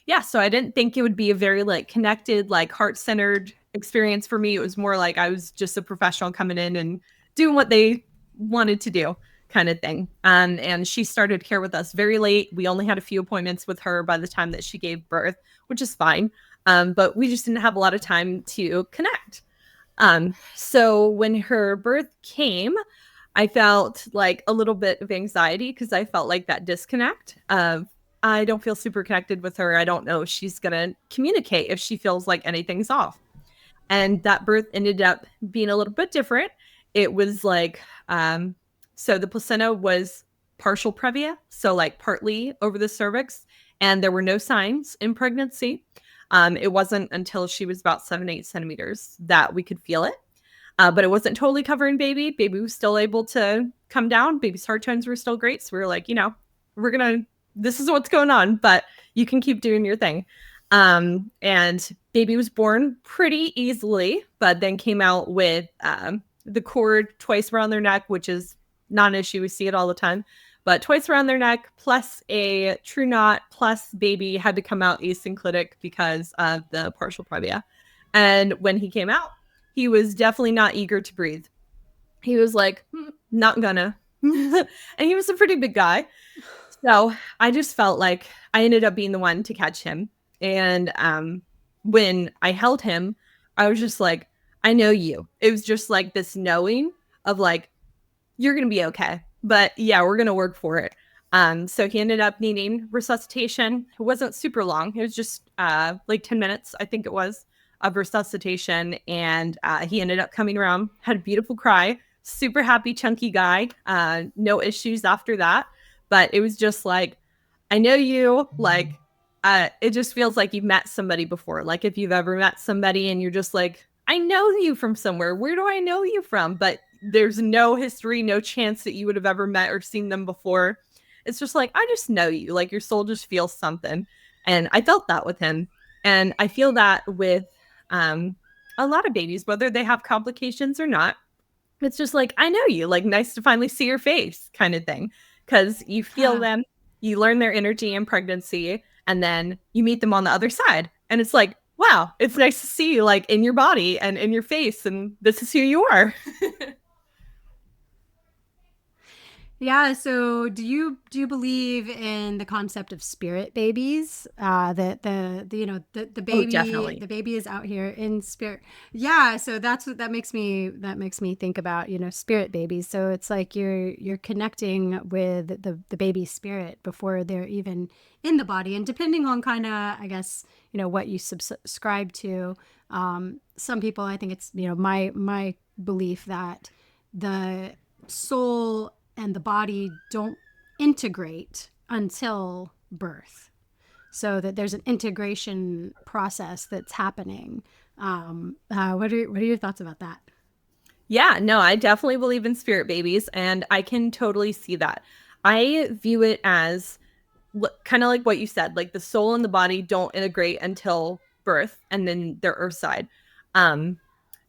yeah, so I didn't think it would be a very like connected, like heart-centered experience for me. It was more like I was just a professional coming in and doing what they wanted to do kind of thing. And she started care with us very late. We only had a few appointments with her by the time that she gave birth, which is fine. But we just didn't have a lot of time to connect. So when her birth came, I felt like a little bit of anxiety because I felt like that disconnect of I don't feel super connected with her. I don't know if she's going to communicate if she feels like anything's off. And that birth ended up being a little bit different. It was like, so the placenta was partial previa, so like partly over the cervix, and there were no signs in pregnancy. It wasn't until she was about 7-8 centimeters that we could feel it. But it wasn't totally covering baby. Baby was still able to come down. Baby's heart tones were still great. So we were like, this is what's going on, but you can keep doing your thing. And baby was born pretty easily, but then came out with the cord twice around their neck, which is not an issue. We see it all the time. But twice around their neck, plus a true knot, plus baby had to come out asynclitic because of the partial previa. And when he came out, he was definitely not eager to breathe. He was like, not gonna. And he was a pretty big guy. So I just felt like I ended up being the one to catch him. And when I held him, I was just like, I know you. It was just like this knowing of like, you're going to be okay. But yeah, we're going to work for it. So he ended up needing resuscitation. It wasn't super long. It was just like 10 minutes, I think it was, of resuscitation. And he ended up coming around, had a beautiful cry, super happy, chunky guy. No issues after that. But it was just like, I know you, like, it just feels like you've met somebody before. Like if you've ever met somebody and you're just like, I know you from somewhere. Where do I know you from? But there's no history, no chance that you would have ever met or seen them before. It's just like, I just know you. Like your soul just feels something. And I felt that with him. And I feel that with a lot of babies, whether they have complications or not. It's just like, I know you. Like, nice to finally see your face kind of thing. Because you feel them, you learn their energy in pregnancy, and then you meet them on the other side. And it's like, wow, it's nice to see you like in your body and in your face. And this is who you are. Yeah. So, do you believe in the concept of spirit babies? That the Oh, baby definitely. is out here in spirit. Yeah. So that's what that makes me think about spirit babies. So it's like you're connecting with the baby's spirit before they're even in the body, and depending on kind of I guess what you subscribe to. Some people, I think it's my belief that the soul and the body don't integrate until birth, so that there's an integration process that's happening. What are your thoughts about that? Yeah, no, I definitely believe in spirit babies, and I can totally see that. I view it as kind of like what you said, like the soul and the body don't integrate until birth and then their earth side. Um,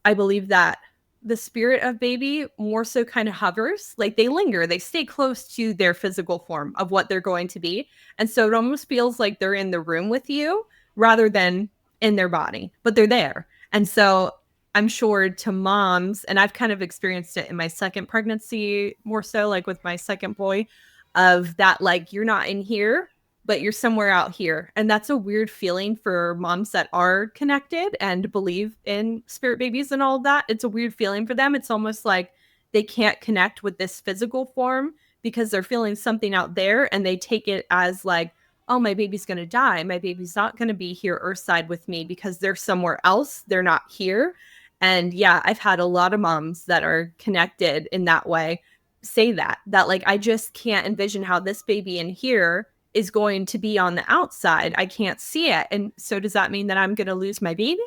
I believe that the spirit of baby more so kind of hovers, like they linger, they stay close to their physical form of what they're going to be. And so it almost feels like they're in the room with you rather than in their body, but they're there. And so I'm sure to moms, and I've kind of experienced it in my second pregnancy more so, like with my second boy, of that, like, you're not in here, but you're somewhere out here. And that's a weird feeling for moms that are connected and believe in spirit babies and all of that. It's a weird feeling for them. It's almost like they can't connect with this physical form because they're feeling something out there, and they take it as like, oh, my baby's going to die. My baby's not going to be here earthside with me because they're somewhere else. They're not here. And yeah, I've had a lot of moms that are connected in that way say that like, I just can't envision how this baby in here is going to be on the outside. I can't see it. And so does that mean that I'm going to lose my baby?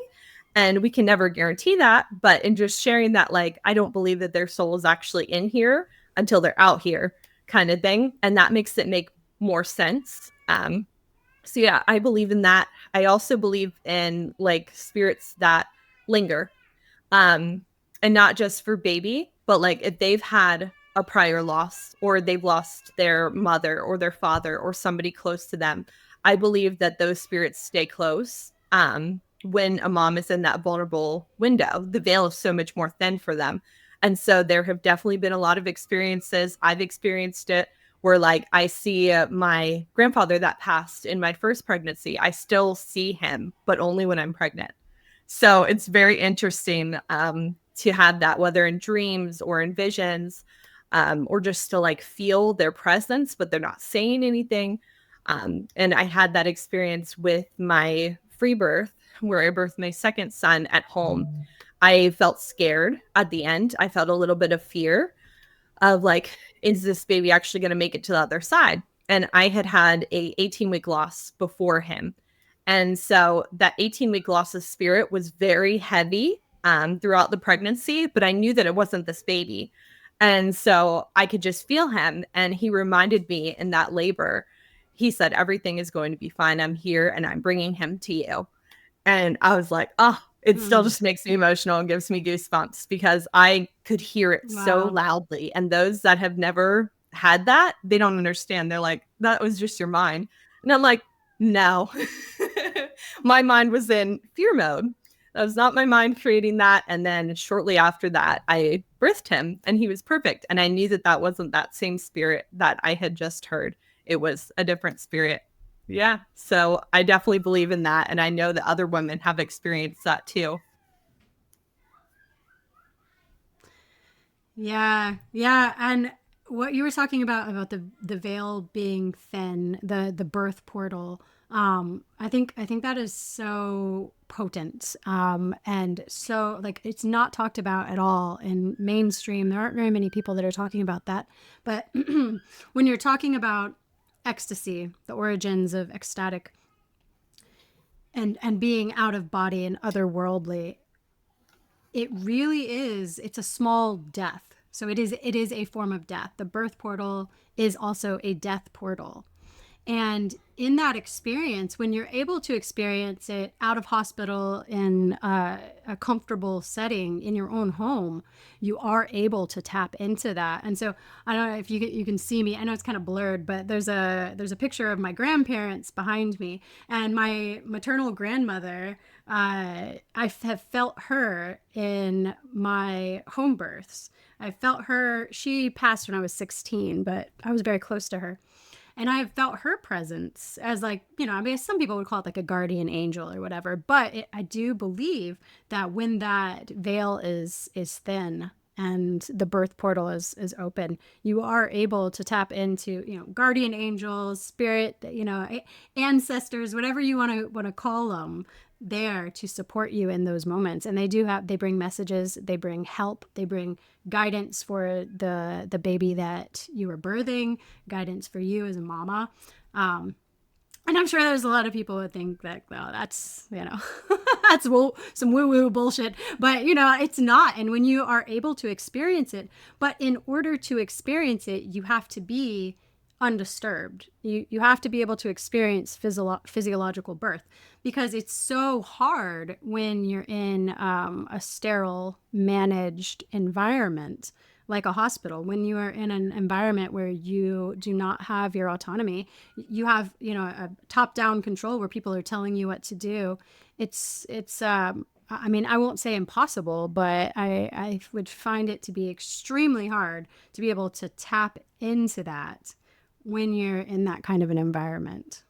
And we can never guarantee that. But in just sharing that, like, I don't believe that their soul is actually in here until they're out here kind of thing. And that makes it make more sense. So yeah, I believe in that. I also believe in like spirits that linger. And not just for baby, but like if they've had a prior loss or they've lost their mother or their father or somebody close to them, I believe that those spirits stay close. When a mom is in that vulnerable window, the veil is so much more thin for them. And so there have definitely been a lot of experiences. I've experienced it where like I see my grandfather that passed in my first pregnancy. I still see him, but only when I'm pregnant. So it's very interesting to have that, whether in dreams or in visions, or just to like feel their presence, but they're not saying anything. And I had that experience with my free birth, where I birthed my second son at home. I felt scared at the end. I felt a little bit of fear of like, is this baby actually going to make it to the other side? And I had had a 18-week loss before him. And so that 18-week loss of spirit was very heavy throughout the pregnancy, but I knew that it wasn't this baby. And so I could just feel him. And he reminded me in that labor, he said, everything is going to be fine. I'm here and I'm bringing him to you. And I was like, oh, it still just makes me emotional and gives me goosebumps because I could hear it so loudly. And those that have never had that, they don't understand. They're like, that was just your mind. And I'm like, no, my mind was in fear mode. That was not my mind creating that. And then shortly after that, I birthed him and he was perfect. And I knew that that wasn't that same spirit that I had just heard. It was a different spirit. Yeah. So I definitely believe in that. And I know that other women have experienced that too. Yeah, yeah, and what you were talking about the veil being thin, the birth portal. I think that is so potent, and so like it's not talked about at all in mainstream. There aren't very many people that are talking about that. But when you're talking about ecstasy, the origins of ecstatic, and being out of body and otherworldly, it really is, it's a small death. So it is a form of death. The birth portal is also a death portal. And in that experience, when you're able to experience it out of hospital in a comfortable setting in your own home, you are able to tap into that. And so I don't know if you can see me. I know it's kind of blurred, but there's a picture of my grandparents behind me, and my maternal grandmother. I have felt her in my home births. I felt her. She passed when I was 16, but I was very close to her. And I have felt her presence as like, I mean, some people would call it like a guardian angel or whatever. But I do believe that when that veil is thin and the birth portal is open, you are able to tap into, guardian angels, spirit, ancestors, whatever you want to call them, there to support you in those moments. And they bring messages, they bring help, they bring guidance for the baby that you are birthing, guidance for you as a mama. And I'm sure there's a lot of people who think that, well, that's, that's some woo-woo bullshit. But, it's not. And when you are able to experience it, but in order to experience it, you have to be undisturbed. You have to be able to experience physiological birth, because it's so hard when you're in a sterile, managed environment like a hospital. When you are in an environment where you do not have your autonomy, you have a top-down control where people are telling you what to do. It's I mean, I won't say impossible, but I would find it to be extremely hard to be able to tap into that when you're in that kind of an environment.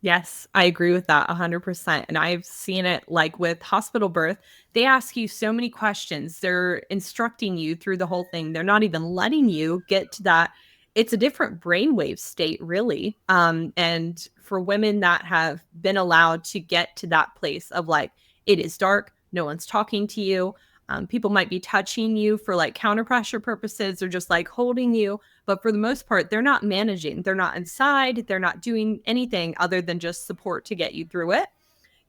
Yes, I agree with that 100%. And I've seen it like with hospital birth. They ask you so many questions. They're instructing you through the whole thing. They're not even letting you get to that. It's a different brainwave state, really. And for women that have been allowed to get to that place of like, it is dark, no one's talking to you. People might be touching you for like counter pressure purposes or just like holding you. But for the most part, they're not managing. They're not inside. They're not doing anything other than just support to get you through it.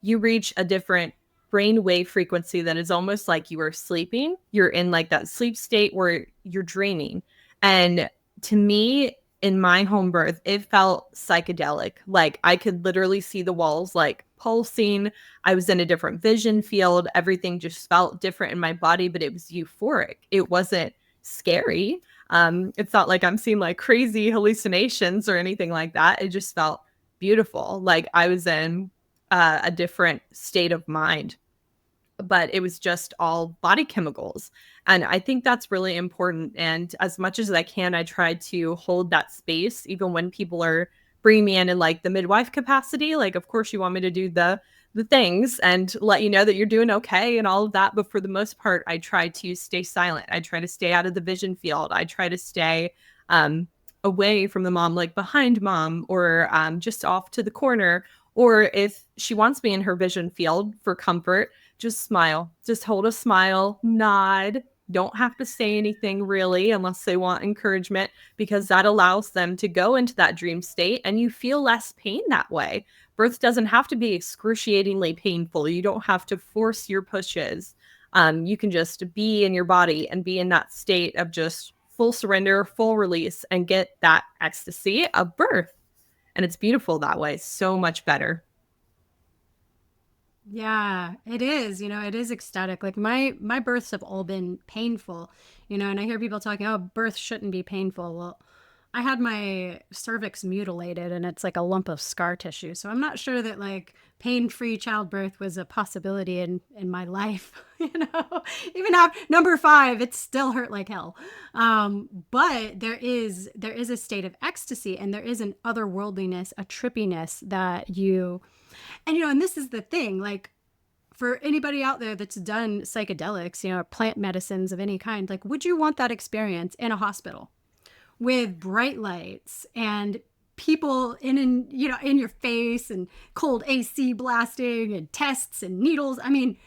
You reach a different brainwave frequency that is almost like you are sleeping. You're in like that sleep state where you're dreaming. And to me, in my home birth, it felt psychedelic. Like I could literally see the walls like pulsing. I was in a different vision field. Everything just felt different in my body, but it was euphoric. It wasn't scary. It's not like I'm seeing like crazy hallucinations or anything like that. It just felt beautiful. Like I was in a different state of mind, but it was just all body chemicals. And I think that's really important. And as much as I can, I try to hold that space, even when people are bringing me in like the midwife capacity. Like, of course, you want me to do the things and let you know that you're doing okay and all of that. But for the most part, I try to stay silent. I try to stay out of the vision field. I try to stay away from the mom, like behind mom or just off to the corner. Or if she wants me in her vision field for comfort, just smile. Just hold a smile, nod. Don't have to say anything really unless they want encouragement, because that allows them to go into that dream state and you feel less pain that way. Birth doesn't have to be excruciatingly painful. You don't have to force your pushes. You can just be in your body and be in that state of just full surrender, full release, and get that ecstasy of birth. And it's beautiful that way. So much better. Yeah, it is. It is ecstatic. Like my births have all been painful, and I hear people talking, "Oh, birth shouldn't be painful." Well, I had my cervix mutilated and it's like a lump of scar tissue. So I'm not sure that like pain-free childbirth was a possibility in my life, Even after number 5, it still hurt like hell. But there is a state of ecstasy, and there is an otherworldliness, a trippiness that you and this is the thing, like for anybody out there that's done psychedelics, plant medicines of any kind, like would you want that experience in a hospital with bright lights and people in your face and cold AC blasting and tests and needles? I mean,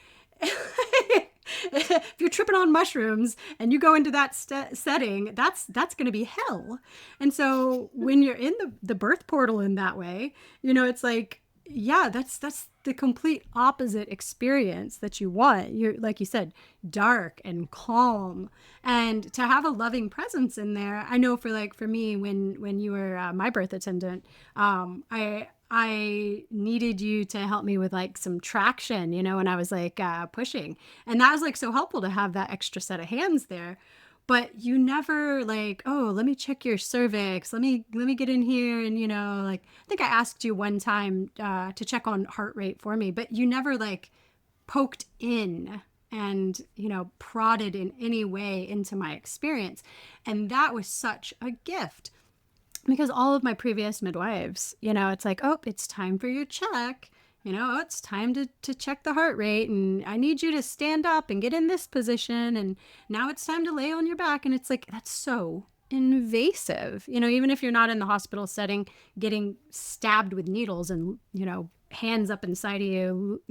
if you're tripping on mushrooms and you go into that setting, that's going to be hell. And so when you're in the birth portal in that way, it's like, yeah, that's the complete opposite experience that you want. You're, like you said, dark and calm, and to have a loving presence in there. I know for me, when you were my birth attendant, I needed you to help me with like some traction, when I was like pushing, and that was like so helpful to have that extra set of hands there. But you never like, oh, let me check your cervix, let me get in here, and like I think I asked you one time to check on heart rate for me, but you never like poked in and prodded in any way into my experience. And that was such a gift, because all of my previous midwives, it's like, oh, it's time for your check. Oh, it's time to check the heart rate, and I need you to stand up and get in this position, and now it's time to lay on your back. And it's like, that's so invasive, even if you're not in the hospital setting getting stabbed with needles and, hands up inside of you,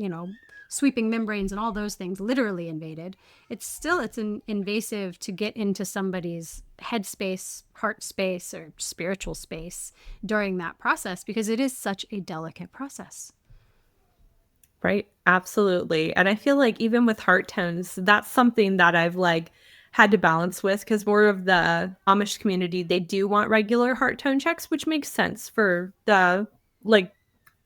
sweeping membranes and all those things literally invaded. It's an invasive to get into somebody's headspace, heart space, or spiritual space during that process, because it is such a delicate process. Right. Absolutely. And I feel like even with heart tones, that's something that I've like had to balance with, because more of the Amish community, they do want regular heart tone checks, which makes sense for the like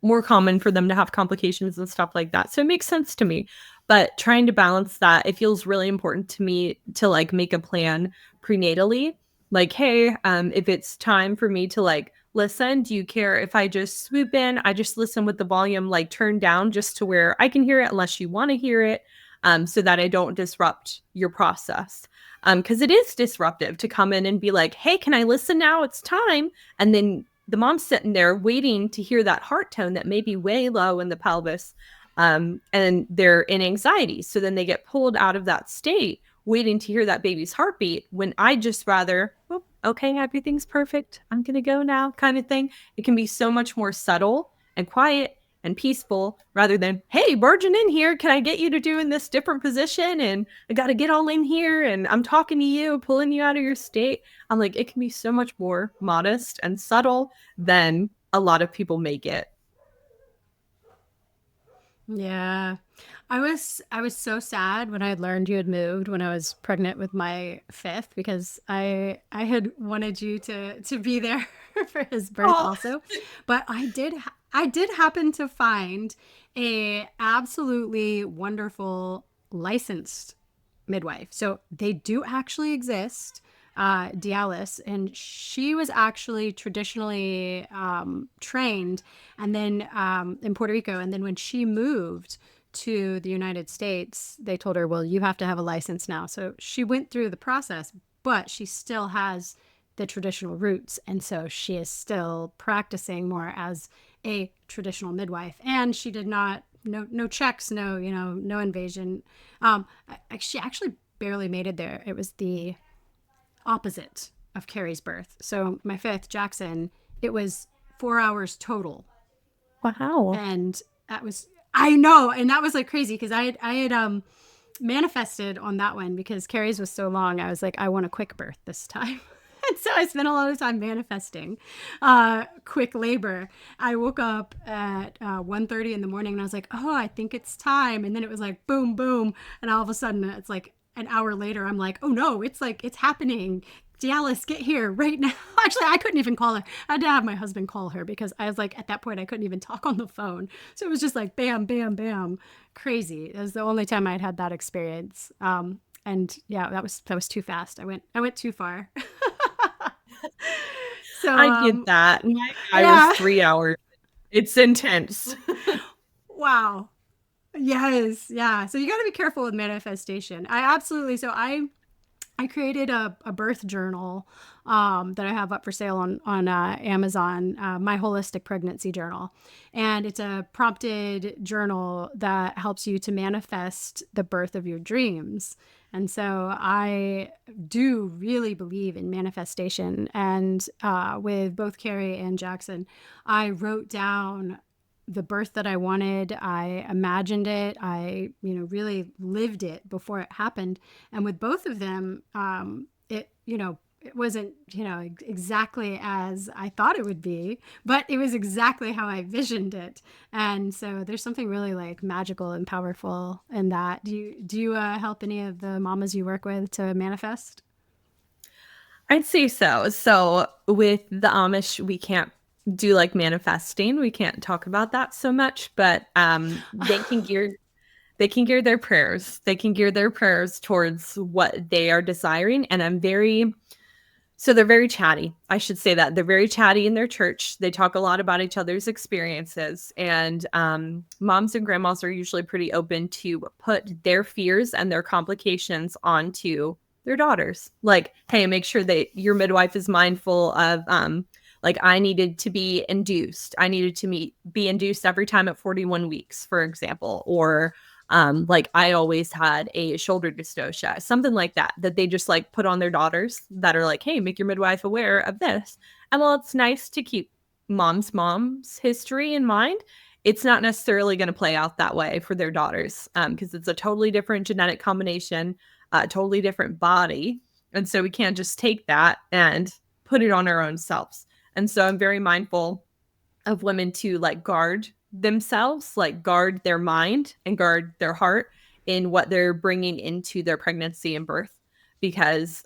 more common for them to have complications and stuff like that. So it makes sense to me. But trying to balance that, it feels really important to me to like make a plan prenatally. Like, hey, if it's time for me to like listen, do you care if I just swoop in? I just listen with the volume like turned down just to where I can hear it unless you want to hear it, so that I don't disrupt your process. Because it is disruptive to come in and be like, hey, can I listen now? It's time. And then the mom's sitting there waiting to hear that heart tone that may be way low in the pelvis, and they're in anxiety. So then they get pulled out of that state, waiting to hear that baby's heartbeat, when I just rather, oh, okay, everything's perfect, I'm going to go now kind of thing. It can be so much more subtle and quiet and peaceful, rather than, hey, barging in here, can I get you to do in this different position? And I got to get all in here and I'm talking to you, pulling you out of your state. I'm like, it can be so much more modest and subtle than a lot of people make it. Yeah. I was so sad when I had learned you had moved when I was pregnant with my fifth, because I had wanted you to be there for his birth Oh, also. But I did happen to find a absolutely wonderful licensed midwife. So they do actually exist, Dialis, and she was actually traditionally trained, and then in Puerto Rico. And then when she moved to the United States, they told her, well, you have to have a license now. So she went through the process, but she still has the traditional roots. And so she is still practicing more as a traditional midwife. And she did not, no checks, no invasion. She actually barely made it there. It was the opposite of Carrie's birth. So my fifth, Jackson, it was 4 hours total. wow. And that was, I know, and that was like crazy, because I had manifested on that one, because Carrie's was so long. I was like, I want a quick birth this time. And so I spent a lot of time manifesting quick labor. I woke up at 1:30 in the morning, and I was like, oh, I think it's time. And then it was like, boom, boom. And all of a sudden it's like an hour later, I'm like, oh no, it's like, it's happening. Dallas, get here right now. Actually, I couldn't even call her. I had to have my husband call her, because I was like, at that point, I couldn't even talk on the phone. So it was just like, bam, bam, bam. Crazy. It was the only time I'd had that experience. And yeah, that was too fast. I went too far. So I get that. I was yeah. 3 hours. It's intense. Wow. Yes. Yeah. So you got to be careful with manifestation. I absolutely. So I created a birth journal that I have up for sale on Amazon, my holistic pregnancy journal, and it's a prompted journal that helps you to manifest the birth of your dreams. And so I do really believe in manifestation. And with both Carrie and Jackson, I wrote down the birth that I wanted. I imagined it. I, really lived it before it happened. And with both of them, it wasn't, exactly as I thought it would be, but it was exactly how I visioned it. And so there's something really like magical and powerful in that. Do you help any of the mamas you work with to manifest? I'd say so. So with the Amish, we can't do like manifesting. We can't talk about that so much, but they can gear their prayers. They can gear their prayers towards what they are desiring. And they're very chatty. I should say that. They're very chatty in their church. They talk a lot about each other's experiences. And moms and grandmas are usually pretty open to put their fears and their complications onto their daughters. Like, hey, make sure that your midwife is mindful of, like, I needed to be induced. I needed to be induced every time at 41 weeks, for example. Or like I always had a shoulder dystocia, something like that they just like put on their daughters that are like, hey, make your midwife aware of this. And while it's nice to keep mom's history in mind, it's not necessarily going to play out that way for their daughters, because it's a totally different genetic combination, a totally different body. And so we can't just take that and put it on our own selves. And so I'm very mindful of women to like guard themselves, like guard their mind and guard their heart in what they're bringing into their pregnancy and birth. Because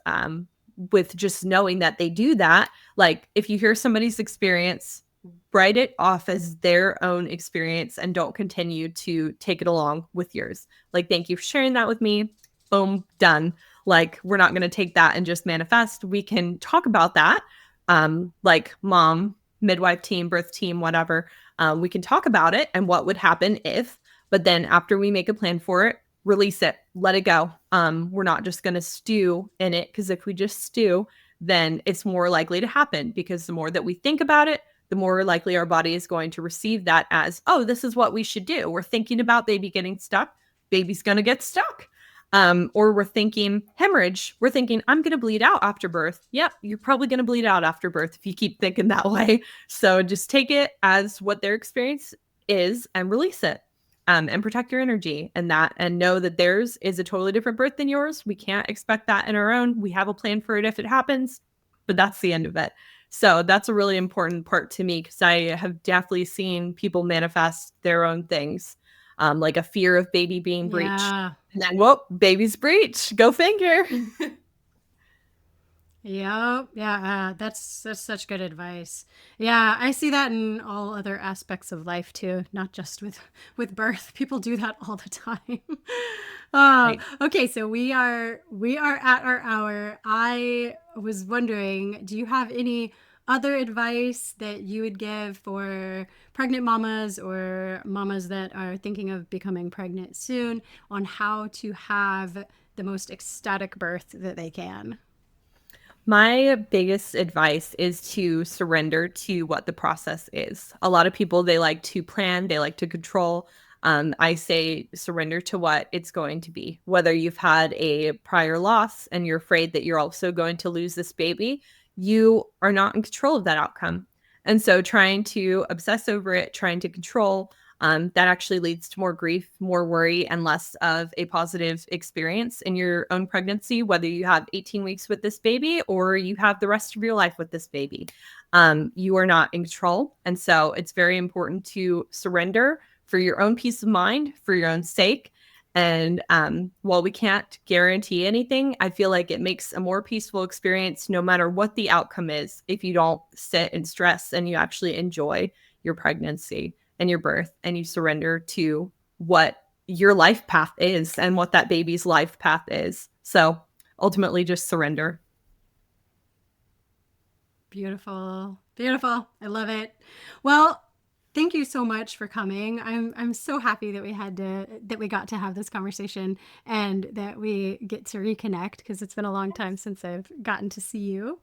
with just knowing that they do that, like if you hear somebody's experience, write it off as their own experience and don't continue to take it along with yours. Like, thank you for sharing that with me. Boom, done. Like, we're not going to take that and just manifest. We can talk about that. Like mom, midwife team, birth team, whatever. We can talk about it and what would happen if, but then after we make a plan for it, release it, let it go. We're not just going to stew in it, because if we just stew, then it's more likely to happen, because the more that we think about it, the more likely our body is going to receive that as, oh, this is what we should do. We're thinking about baby getting stuck. Baby's going to get stuck. Or we're thinking hemorrhage. We're thinking, I'm going to bleed out after birth. Yep, you're probably going to bleed out after birth if you keep thinking that way. So just take it as what their experience is and release it, and protect your energy and that, and know that theirs is a totally different birth than yours. We can't expect that in our own. We have a plan for it if it happens, but that's the end of it. So that's a really important part to me, because I have definitely seen people manifest their own things like a fear of baby being breached. Yeah. And then, whoop, baby's breached. Go figure. Yep. Yeah. That's such good advice. Yeah, I see that in all other aspects of life too, not just with birth. People do that all the time. Right. Okay, so we are at our hour. I was wondering, do you have any other advice that you would give for pregnant mamas or mamas that are thinking of becoming pregnant soon on how to have the most ecstatic birth that they can? My biggest advice is to surrender to what the process is. A lot of people, they like to plan, they like to control. I say surrender to what it's going to be. Whether you've had a prior loss and you're afraid that you're also going to lose this baby, you are not in control of that outcome. And so trying to obsess over it, trying to control, that actually leads to more grief, more worry, and less of a positive experience in your own pregnancy, whether you have 18 weeks with this baby or you have the rest of your life with this baby. You are not in control. And so it's very important to surrender for your own peace of mind, for your own sake. And while we can't guarantee anything, I feel like it makes a more peaceful experience no matter what the outcome is if you don't sit and stress and you actually enjoy your pregnancy and your birth and you surrender to what your life path is and what that baby's life path is. So ultimately, just surrender. Beautiful. Beautiful. I love it. Well, thank you so much for coming. I'm so happy that we got to have this conversation and that we get to reconnect because it's been a long time since I've gotten to see you.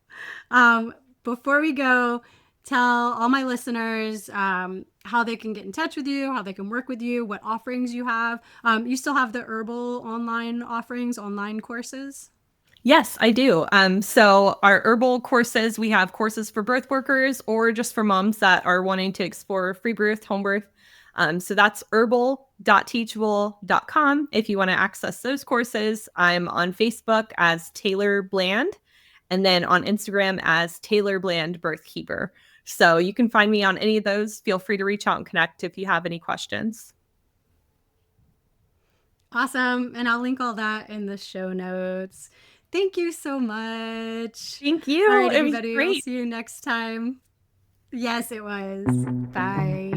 Um, Before we go, tell all my listeners how they can get in touch with you, how they can work with you, what offerings you have. You still have the herbal online offerings, online courses? Yes, I do. So our herbal courses, we have courses for birth workers or just for moms that are wanting to explore free birth, home birth. So that's herbal.teachable.com. If you want to access those courses, I'm on Facebook as Taylor Bland and then on Instagram as Taylor Bland Birthkeeper. So you can find me on any of those. Feel free to reach out and connect if you have any questions. Awesome. And I'll link all that in the show notes. Thank you so much. Thank All you. right, It was everybody. We'll great. see you next time. Yes, it was. Bye.